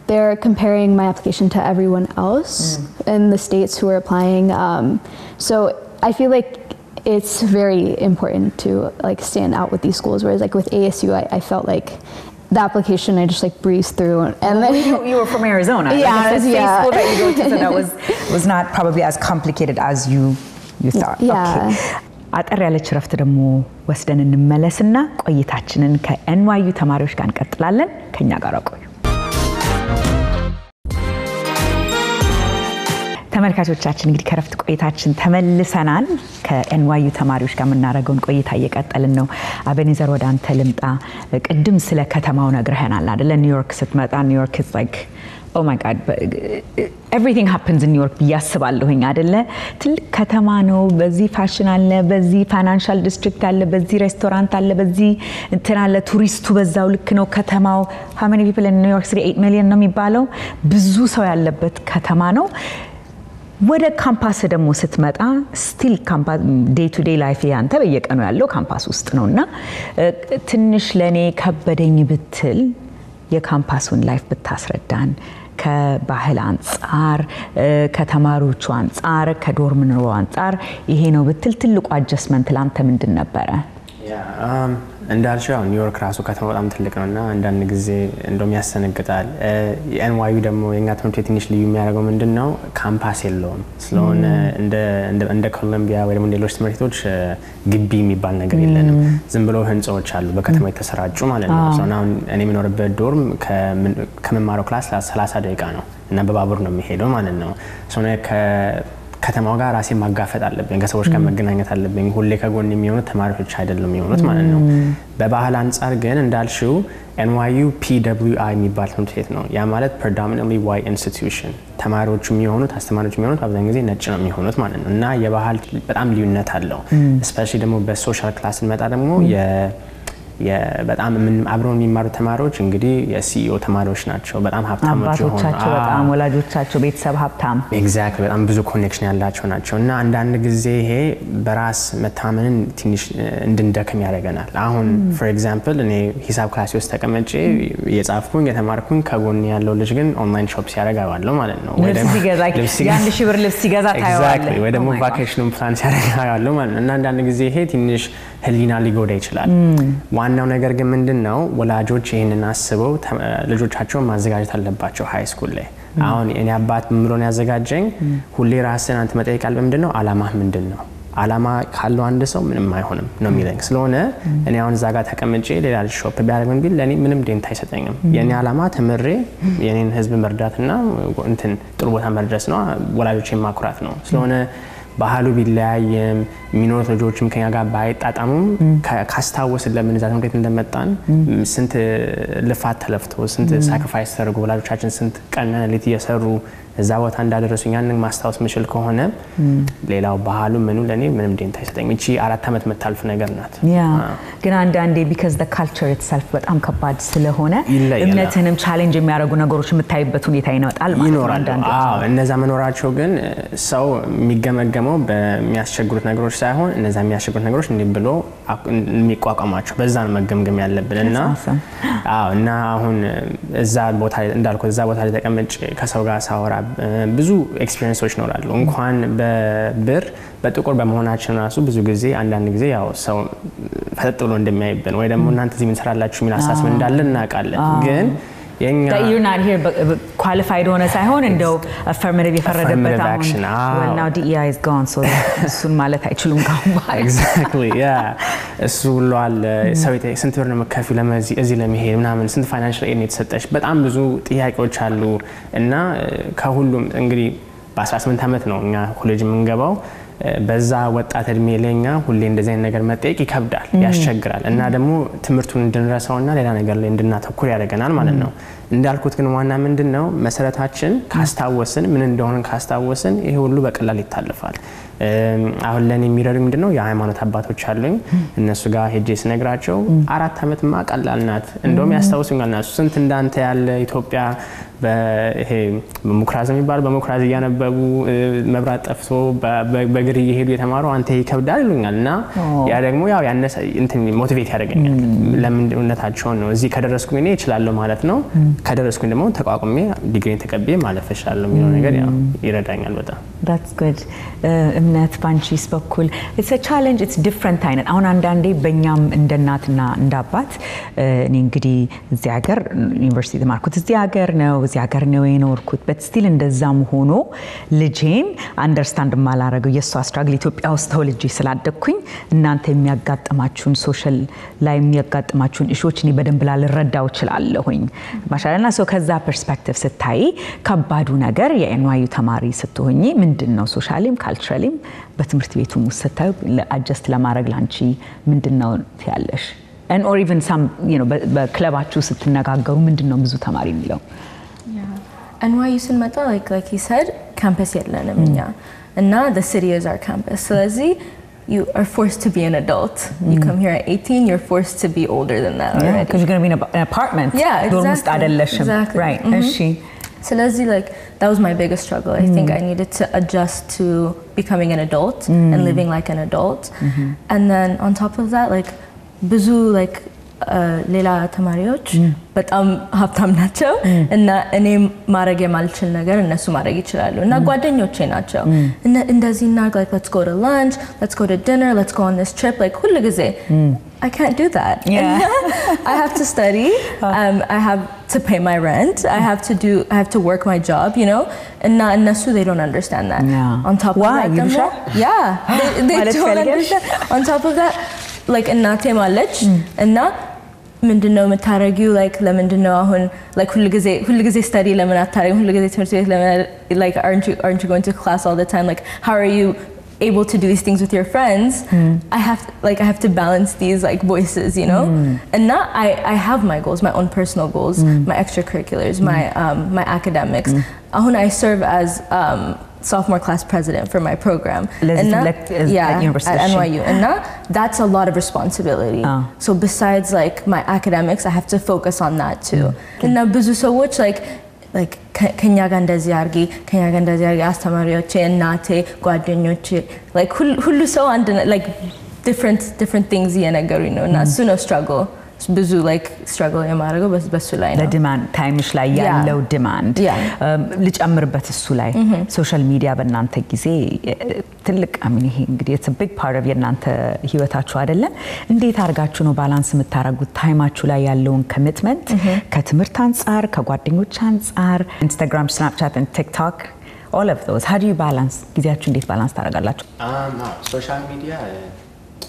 they're comparing my application to everyone else in the states who are applying. So I feel like it's very important to stand out with these schools. Whereas with ASU, I felt like the application I just like breezed through and then you were from Arizona. Yeah, like the school that you go to, so that was not probably as complicated as you thought. Yeah. Okay. አጠር ያለች ረፍት ደግሞ ወስደን እንመለስና ቆይታችንን ከNYU ተማሪዎች ጋር እንቀጥላለን። ከኛ ጋር ቆዩ። ተመልካቾቻችን እንግዲህ ከረፍት ቆይታችን ተመልሰናል። ከNYU ተማሪዎች ጋር የምናደርገውን ቆይታ እየቀጠልን ነው። አቤኔዘር ወደ አንተ ልምጣ። ቅድም ስለ ከተማው ነግረህናል አይደል? ኒውዮርክ ስትመጣ ኒውዮርክ is like oh my god everything happens in New York ያስባለሁኝ አይደለ? ትልቅ ከተማ ነው። በዚህ ፋሽን አለ፣ በዚህ ፋይናንሻል ዲስትሪክት አለ፣ በዚህ ሬስቶራንት አለ፣ በዚህ እንትን አለ። ቱሪስቱ በዛው ልክ ነው ከተማው። how many people in New York City 8 million ነው የሚባለው። ብዙ ሰው ያለበት ከተማ ነው። ወደ ካምፓስ ደግሞ ስትመጣ ስቲል ካምፓስ ዴይ ቱ ዴይ ላይፍ ያንተ በየቀኑ ያለው ካምፓስ ውስጥ ነውና ትንሽ ለኔ ከበደኝ ብትል የካምፓሱን ላይፍ ብታስረዳን ከባህል አንፃር ከተማሪዎቹ አንፃር ከዶርም ኑሮ አንፃር ይሄ ነው ብትል ትልቁ አጀስትመንት ላንተ ምንድን ነበረ? እንዳልሽው ኒውዮርክ ራሱ ከተማ በጣም ትልቅ ነውና አንዳንድ ጊዜ እንደም ያሰነግጣል። NYU ደግሞ የኛ ትምህርት ቤት ትንሽ ልዩ የሚያደርገው ምንድነው ካምፓስ የለውም። ስለሆነ እንደ ኮሎምቢያ ወይ ደግሞ ሌሎች ትምህርት ቤቶች ግቢ የሚባል ነገር የለንም። ዝም ብሎ ህንጻዎች አሉ በከተማው የተሰራጩ ማለት ነው። ስለሆነ እኔ የምኖርበት ዶርም ከመማሪያው ክላስ 30 ደቂቃ ነው እና በባቡር ነው የሚሄደው ማለት ነው። ስለሆነ ከተማው ጋር ራሴ ማጋፈጥ አለብኝ፣ ከሰዎች ጋር መገናኘት አለብኝ። ሁሌ ከጎን የሚሆኑት ተማሪዎች አይደለም የሚሆኑት ማለት ነው። በባህል አንፃር ግን እንዳልሽው NYU PWI የሚባል ትምህርት ቤት ነው። ያ ማለት predominantly white institution። ተማሪዎቹ የሚሆኑት አስተማሪዎቹ የሚሆኑት አብዛኛው ጊዜ ነጭ ነው የሚሆኑት ማለት ነው እና የባህል በጣም ልዩነት አለው። especially ደግሞ በሶሻል ክላስ እንመጣ ደግሞ በጣም አብረውን የሚማሩ ተማሪዎች እንግዲህ የሲኢኦ ተማሪዎች ናቸው። በጣም ሀብታሞች ሆነው አባቶቻቸው በጣም ወላጆቻቸው ቤተሰብ ሀብታም ኤግዛክትሊ በጣም ብዙ ኮኔክሽን ያላቸው ናቸው እና አንዳንድ ጊዜ ይሄ በራስ መታመንን ትንሽ እንድንደክም ያደርገናል። አሁን for example እኔ ሂሳብ ክላስ ውስጥ ተቀመጬ የጻፍኩኝ የተማርኩኝ ከጎን ያለው ልጅ ግን ኦንላይን ሾፕ ሲያደርጋዋለሁ ማለት ነው። ወይ ደግሞ ያን ሺህ ብር ልብስ ሲገዛ ታየዋለህ ወይ ደግሞ ቫኬሽኑን ፕላን ሲያደርጋዋለሁ ማለት ነው እና አንዳንድ ጊዜ ይሄ ትንሽ ህሊና ሊጎዳ ይችላል። ዋናው ነገር ግን ምንድነው ወላጆች ይሄንን አስበው ልጆቻቸውን ማዘጋጀት አለባቸው ሃይ ስኩል ላይ። አሁን እኔ አባት ምን ብሎ ነው ያዘጋጀኝ? ሁሌ ራስን አንተ መጠየቅ አለብህ ምንድነው አላማህ ምንድነው? አላማ ካለው አንድ ሰው ምንም አይሆንም ነው የሚለኝ። ስለሆነ እኔ አሁን እዛ ጋር ተቀምጬ ሌላ ሾፕ ቢያደርግም ቢል ለኔ ምንም ደንታ አይሰጠኝም። የኔ አላማ ተምሬ የኔን ህዝብ መርዳትና እንትን ጥሩ ቦታ መድረስ ነው፣ ወላጆቼን ማኩራት ነው። ስለሆነ ባህሉ ቢለያየም ሚኖር ልጆችም ከኛ ጋር ባይጣጣሙም ካስታወስ ለምን እዛ ትምህርት እንደመጣን ስንት ልፋት ተለፍቶ ስንት ሳክሪፋይስ ተደርጎ ወላጆቻችን ስንት ቀን ሌት እየሰሩ እዛ ቦታ እንዳደረሱኝ ያንን ማስታወስ ምችል ከሆነ ሌላው ባህሉ ምኑ ለኔ ምንም ደንታ አይሰጠኝም። እቺ 4 አመት መታልፍ ነገር ናት። ግን አንዳንዴ because the culture itself በጣም ከባድ ስለሆነ እምነትንም ቻሌንጅ የሚያደርጉ ነገሮች የምታይበት ሁኔታ ይኖራል ማለት ነው። እነዛ መኖራቸው ግን ሰው የሚገመገመው በሚያስቸግሩት ነገሮች ሳይሆን እነዛ የሚያስቸግሩት ነገሮች እንዴ ብሎ የሚቋቋማቸው በዛ ነው መገምገም ያለብንና እና አሁን እዛ ቦታ እንዳልኩ እዛ ቦታ ላይ ተቀመጭ ከሰው ጋር ሳወራ ብዙ ኤክስፒሪየንሶች ይኖራሉ። እንኳን በብር በጥቁር በመሆናችን ራሱ ብዙ ጊዜ አንዳንድ ጊዜ ያው ሰው ፈጠጥ ብሎ እንደሚያይብን ወይ ደግሞ እናንተ እዚህ ምን ሰራላችሁ ምን አሳስበን እንዳለ እናውቃለን። ግን that you're not here qualified ሆነ ሳይሆን እንደው affirmative የፈረደበት አሁን well now DEI is gone so እሱን ማለት አይችሉም ካሁን በኋላ exactly እሱ ብሏል። ሰውዬ ስንት ብር ነው መከፈል ለዚህ እዚህ ለመሄድ ምናምን ስንት ፋይናንሻል ኤድ የተሰጠሽ በጣም ብዙ ጥያቄዎች አሉ እና ከሁሉም እንግዲህ በ18 አመት ነው እኛ ኮሌጅ የምንገባው። በዛ ወጣት እድሜ ለኛ ሁሌ እንደዚህ አይነት ነገር መጠየቅ ይከብዳል ያስቸግራል እና ደግሞ ትምህርቱን እንድንረሳውና ሌላ ነገር ላይ እንድናተኩር ያደርገናል ማለት ነው። እንዳልኩት ግን ዋና ምንድነው መሰረታችን ካስታወስን ምን እንደሆነ ካስታወስን ይሄ ሁሉ በቀላል ይታለፋል። አሁን ለኔ የሚረዱ ምንድነው የሃይማኖት አባቶች አሉኝ። እነሱ ጋር ሄጄ ስነግራቸው 4 አመት ማቀላል ናት እንደውም ያስታውሱኛል ናሱ ስንት እንዳንተ ያለ ኢትዮጵያ በይሄ በሙክራዝ የሚባል በሙክራዝ ያነበቡ መብራት ጠፍቶ በግሪ ይሄዱ የተማሩ አንተ ይከብዳል ይሉኛልና ያ ደግሞ ያው ያነሰ እንትን ሞቲቬት ያደርገኛል። ለምን እውነታቸውን ነው እዚህ ከደረስኩኝ እኔ እችላለሁ ማለት ነው። ከደረስኩኝ ደግሞ ተቋቁሜ ዲግሪን ተቀበዬ ማለፍ እችላለሁ የሚለው ነገር ያው ይረዳኛል በጣም። that's good. እምነት ባንቺስ በኩል it's a challenge, it's different አይነት አሁን አንዳንዴ በእኛም እንደ እናትና እንደ አባት እኔ እንግዲህ እዚህ ሀገር ዩኒቨርሲቲ ተማርኩት እዚህ ሀገር ነው የኖርኩት but still እንደዛም ሆኖ ልጄን አንደርስታንድ ማላረገው የሷ ስትራግል ኢትዮጵያ ውስጥ ተወልጄ ስላደግኩኝ እናንተ የሚያጋጥማችሁን ሶሻል ላይ የሚያጋጥማችሁን ኢሹዎች እኔ በደንብ ላልረዳው እችላለሁኝ ማሻአላና ሶ ከዛ ፐርስፔክቲቭ ስታይ ከባዱ ነገር የኤንዋዩ ተማሪ ስትሆኚ ምንድነው ሶሻሊም ካልቸራሊም በትምህርት ቤቱ ውስጥ ስታዩ አጀስት ለማድረግ ላንቺ ምንድነው ያለሽ and or even some በክለባችሁ ስትነጋገሩ ምንድነው ብዙ ተማሪ የሚለው NYU ስንመጣ like he said campus የለንም እኛ እና the city is our campus ስለዚህ you are forced to be an adult. You come here at 18, you're forced to be older than that already. Yeah, because you're going to be in an apartment. Yeah, exactly. Right. So that's like that was my biggest struggle. I think I needed to adjust to becoming an adult and living like an adult. And then on top of that, like ብዙ like ሌላ ተማሪዎች በጣም ሀብታም ናቸው እና እኔ ማረግ የማልችል ነገር እነሱ ማረግ ይችላሉ እና ጓደኞቼ ናቸው እና እንደዚህ እና like let's go to lunch, let's go to dinner, let's go on this trip like ሁሉ ጊዜ I can't do that. I have to study. I have to pay my rent. I have to work my job, you know. And እነሱ they don't understand that. On top of that, they don't understand. On top of that, like እናቴ ማለች እና ምንድነው መታረጊው like ለምንድነው አሁን like ሁሉ ጊዜ study ለምን አታረጊው ሁሉ ጊዜ ትምህርት ቤት ለምን like aren't you going to class all the time like how are you able to do these things with your friends I have to balance these like voices you know and now I have my goals my own personal goals my extracurriculars my academics I serve as sophomore class president for my program at university at NYU and now that's a lot of responsibility so besides like my academics I have to focus on that too and now ብዙ ሰዎች like ከኛ ጋር እንደዚህ አርጊ አስተማሪዎቼ እናቴ ጓደኞቼ like ሁሉ ሰው አንድ like different things እየነገሩኝ ነው እና እሱ ነው struggle ብዙ like struggle የማረገው በሱ ላይ ነው ለዲማንድ ታይምሽ ላይ ያለው ዲማንድ ልጨምርበት እሱ ላይ ሶሻል ሚዲያ በእናንተ ጊዜ ትልቅ አሚን ይሄ እንግዲህ it's a big part of የእናንተ ህይወታችሁ አይደለ እንዴት አርጋችሁ ነው ባላንስ የምታረጉት ታይማችሁ ላይ ያለውን ኮሚትመንት ከትምህርት አንፃር ከጓደኞች አንፃር Instagram Snapchat and TikTok all of those how do you balance ጊዜያችሁ እንዴት ባላንስ ታረጋላችሁ ሶሻል ሚዲያ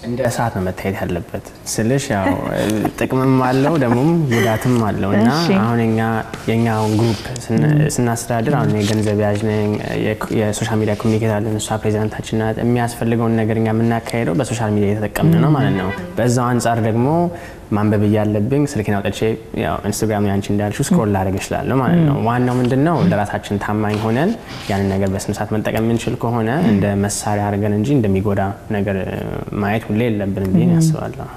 እንደ እሳት ነው መታየት ያለበት ስለሽ ያው ጥቅምም አለው ደሞም ጉዳትም አለው እና አሁን የኛውን ግሩፕ ስናስተዳድር አሁን የገንዘብ ያዥ ነኝ የሶሻል ሚዲያ ኮሙኒኬተር አለን እሷ ፕሬዝዳንታችን ናት የሚያስፈልገውን ነገር እኛ የምናካሄደው በሶሻል ሚዲያ እየተጠቀምን ነው ማለት ነው በዛው አንፃር ደግሞ ማንበብ ያለብኝ ስልኬን አውጥቼ ያው ኢንስታግራም ያንቺ እንዳልሽው ስክሮል ላደርግ እችላለሁ ማለት ነው ዋናው ምንድነው ለራሳችን ታማኝ ሆነን ያንን ነገር በስነ ስርዓት መጠቀም የምንችል ከሆነ እንደ መሳሪያ አድርገን እንጂ እንደሚጎዳ ነገር ማየት ሁሌ የለብንም ብዬ አስባለሁ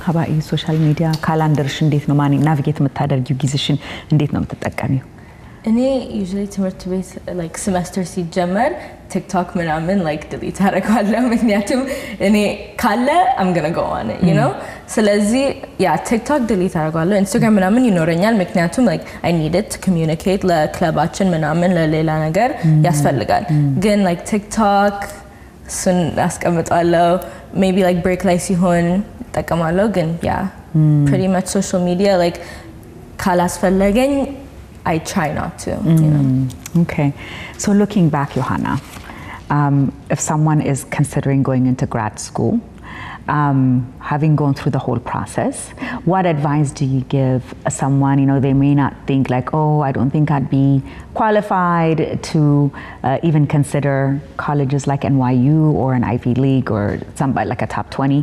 ሀባይ ሶሻል ሚዲያ ካላንደርሽ እንዴት ነው ማኒ ናቪጌት የምታደርጊው ጊዜሽን እንዴት ነው የምትጠቀሚው እኔ usually ትምህርት ቤት like semester ሲጀመር TikTok ምናምን like delete አደርጋለሁ ምክንያቱም እኔ ካለ I'm going to go on it you know ስለዚህ TikTok delete አደርጋለሁ Instagram ምናምን ይኖረኛል ምክንያቱም like I need it to communicate ለክለባችን ምናምን ለሌላ ነገር ያስፈልጋል ግን like TikTok ስን አስቀምጣለሁ maybe like break ላይ ሲሆን ተጠቀማለሁ ግን pretty much social media like ካላስፈለገኝ I try not to you know okay so looking back Johanna if someone is considering going into grad school having gone through the whole process what advice do you give someone they may not think like oh I don't think I'd be qualified to even consider colleges like NYU or an Ivy League or somebody like a top 20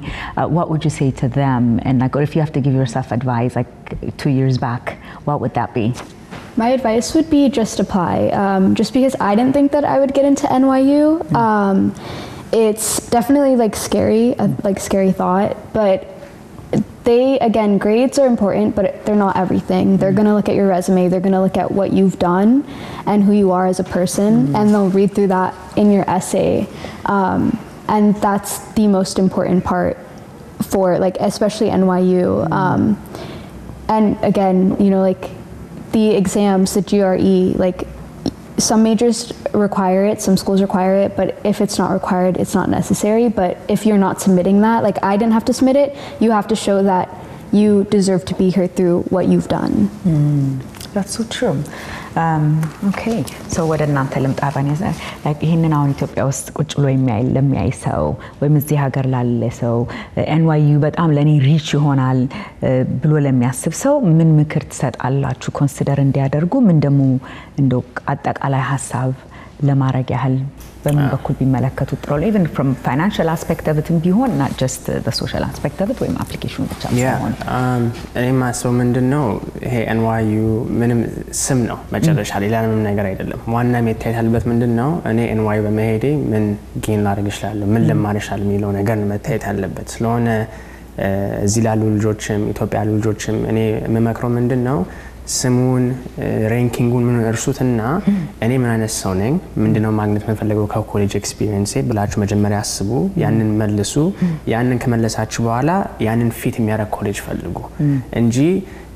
what would you say to them and like or if you have to give yourself advice like 2 years back what would that be My advice would be just apply just because I didn't think that I would get into NYU it's definitely like scary thought but again grades are important but they're not everything they're going to look at your resume they're going to look at what you've done and who you are as a person and they'll read through that in your essay and that's the most important part for like especially NYU and again like the exams the GRE like some majors require it, some schools require it, but if it's not required, it's not necessary. But if you're not submitting that, like I didn't have to submit it, you have to show that you deserve to be here through what you've done. That's so true. Okay, so ወደ እናንተ ልምጣ ባኔዛ like ይሄንን አሁን ኢትዮጵያ ውስጥ ቁጭ ብሎ ለሚያይ ሰው ወይም እዚህ ሀገር ላለ ሰው NYU በጣም ለኔ ሪች ይሆናል ብሎ ለሚያስብ ሰው ምን ምክር ትሰጣላችሁ ኮንሲደር እንዲያደርጉ ምን ደሞ እንደው አጠቃላይ ሐሳብ ለማረግ ያህል በምን በኩል ቢመለከቱት ጥሩ even from financial aspect of it ቢሆን not just the social aspect of it ወይም application ብቻ ሳይሆን እኔ ማሰው ምንድነው ይሄ NYU ምንም ስም ነው መጨረሻ ሌላ ምንም ነገር አይደለም ዋና መታየት ያለበት ምንድነው እኔ NYU በመሄዴ ምን ጌን ላደርግ ይችላል ምን ለማርሻል የሚለው ነገር መታየት ያለበት ስለሆነ እዚህ ላሉ ልጆችም ኢትዮጵያ ያሉ ልጆችም እኔ መመክረው ምንድነው ስሙን ራንኪንጉን ምን እርሱትና እኔ ምን አይነት ሰው ነኝ ምንድነው ማግኘት መፈለገው ከኮሌጅ ኤክስፒሪየንስ ብላችሁ መጀመሪያ አስቡ ያንን መልሱ ያንን ከመለሳችሁ በኋላ ያንን ፊት የሚያረግ ኮሌጅ ፈልጉ እንጂ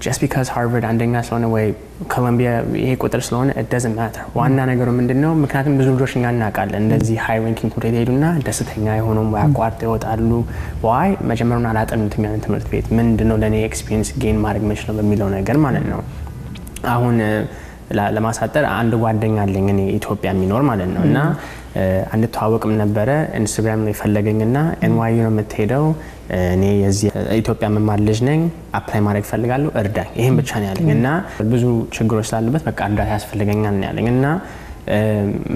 just because Harvard አንደኛ ስለሆነ ወይ Columbia ይሄ ቁጥር ስለሆነ it doesn't matter ዋና ነገሩ ምንድነው ምክንያቱም ብዙ ልጆች እናናቃለን እንደዚህ ሃይ ራንኪንግ ትምህርት ሄዱና ደስተኛ የሆኑም ያቋርጠው ይወጣሉ why መጀመሪያውን አላጠኑትም ያን ትምህርት ቤት ምንድነው ለኔ ኤክስፒሪየንስ ጌን ማድረግ መችለው በሚለው ነገር ማለት ነው አሁን ለማሳጠር አንድ ጓደኛ አለኝ እኔ ኢትዮጵያ የሚኖር ማለት ነውና አንድ ተዋወቅም ነበረ ኢንስታግራም ላይ ፈለገኝና NYU ነው የምትሄደው እኔ የዚህ ኢትዮጵያ መማር ልጅ ነኝ አፕላይ ማድረግ ፈልጋለሁ እርዳኝ ይሄን ብቻ ነው ያለኝና ብዙ ችግሮች ስላሉበት በቃ እርዳታ ያስፈልገኛል ነው ያለኝና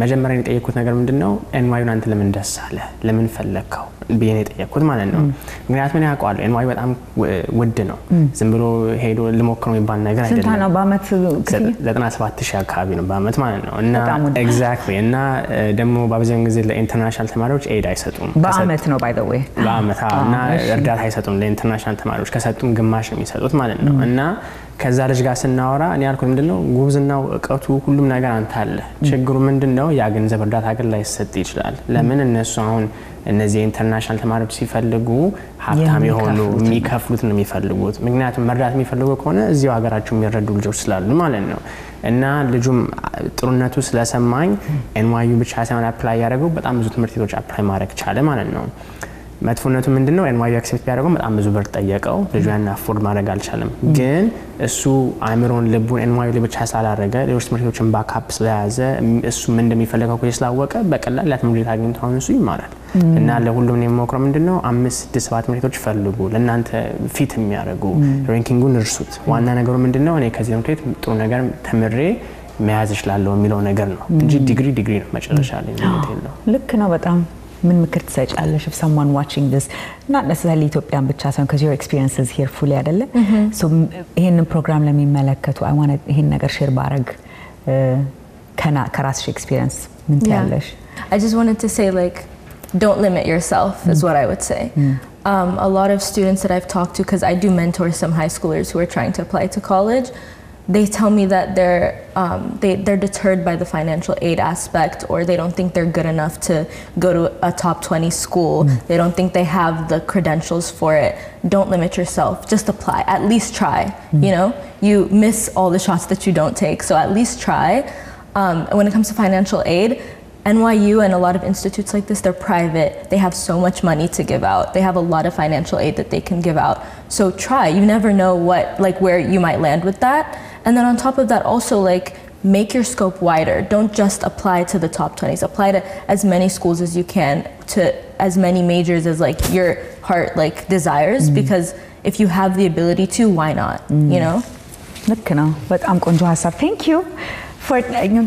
መጀመሪያ የጠየቁት ነገር ምንድነው NYU አንተ ለምን ደስ አለ ለምን ፈለከው ቢኔ ጠየቁት ማለት ነው ምክንያቱም እኔ አውቃለሁ NYU በጣም ውድ ነው ዝም ብሎ ሄዶ ለሞክሮ የሚባል ነገር አይደለም ስንት ነው በአመት 97000 አካባቢ ነው በአመት ማለት ነው እና ኤግዛክትሊ እና ደግሞ በአብዛኛው ጊዜ ለኢንተርናሽናል ተማሪዎች ኤድ አይሰጡም በአመት ነው by the way በአመት እና እርዳታ አይሰጡም ለኢንተርናሽናል ተማሪዎች ከሰጡም ግማሽ ነው የሚሰጡት ማለት ነው እና ከዛ ልጅ ጋር ስናወራ እኔ ያልኩት ምንድነው ጉብዝናው እቀቱ ሁሉም ነገር አንተ አለ ችግሩ ምንድነው ያ ገንዘብ እርዳታ ግን ላይ ሰጥ ይችላል ለምን እነሱ አሁን እነዚህ ኢንተርናሽናል ተማሪዎች ሲፈልጉ ሀብታም የሆኑ የሚከፍሉት ነው የሚፈልጉት ምክንያቱም መርዳት የሚፈልጉ ከሆነ እዚሁ ሀገራቸው የሚረዱ ልጆች ስላሉ ማለት ነው እና ልጁም ጥሩነቱ ስለሰማኝ NYU ብቻ ሳይሆን አፕላይ ያደረገው በጣም ብዙ ትምህርት ቤቶች አፕላይ ማድረግ ቻለ ማለት ነው መጥፎነቱ ምንድነው NYU አክሰፕት ያደረገው በጣም ብዙ ብር ጠየቀው ልጁ ያን አፎርድ ማድረግ አልቻለም ግን እሱ አእምሮን ልቡን NYU ላይ ብቻ ሳላረገ ሌሎች ትምህርቶችን ባክአፕ ስለያዘ እሱ ምን እንደሚፈልገው ስላወቀ በቀላል ለትምህርት ቤት አግኝቶ አሁን እሱ ይማራል እና ለሁሉም ነው የሞክረው ምንድነው 5 6 7 ትምህርቶች ፈልጉ ለእናንተ ፊት የሚያደርጉ ራንኪንጉን እርሱት ዋና ነገሩ ምንድነው እኔ ከዚህ ትምህርት ቤት ጥሩ ነገር ተምሬ መያዝ ይችላልው የሚለው ነገር ነው እንጂ ዲግሪ ነው መጨረሻ ላይ ነው ልክ ነው በጣም ምን ምክር ትሰጫለሽ if someone watching this not necessarily Ethiopian ብቻ ሳይሆን because your experiences here fully አይደለ so ይሄንን ፕሮግራም ለሚመለከቱ I want ይሄን ነገር ሼር ባረግ ከራስሽ experience ምን ትያለሽ I just wanted to say like don't limit yourself is what I would say a lot of students that I've talked to because I do mentor some high schoolers who are trying to apply to college they tell me that they're deterred by the financial aid aspect or they don't think they're good enough to go to a top 20 school they don't think they have the credentials for it don't limit yourself just apply at least try you know you miss all the shots that you don't take so at least try when it comes to financial aid NYU and a lot of institutes like this they're private they have so much money to give out they have a lot of financial aid that they can give out so try you never know what like where you might land with that and then on top of that also like make your scope wider don't just apply to the top 20s apply to as many schools as you can to as many majors as like your heart like desires because if you have the ability to why not you know ልክ ነው በጣም ቆንጆ ሐሳብ thank you for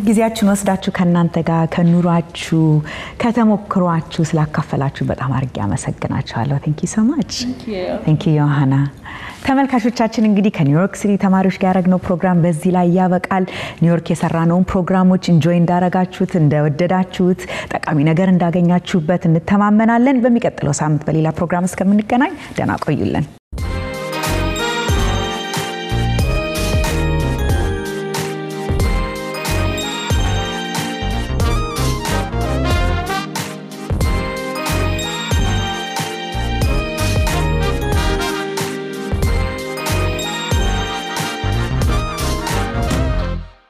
ጊዜያችሁን ወስዳችሁ ከናንተ ጋር ከኑሯችሁ ከተሞክሯችሁ ስላካፈላችሁ በጣም አርጌ አመሰግናችኋለሁ thank you so much thank you ዮሐና ተመልካቾቻችን እንግዲህ ከኒውዮርክ ሲቲ ተማሪዎች ጋር ያደረግነው ፕሮግራም በዚህ ላይ ያበቃል ኒውዮርክ የሰራነው ፕሮግራሞች ኢንጆይ እንዳረጋችሁት እንደወደዳችሁት ጠቃሚ ነገር እንዳገኛችሁበት እንተማመናለን በሚቀጥለው ሳምንት በሌላ ፕሮግራም እስከምንገናኝ ደህና ቆዩልን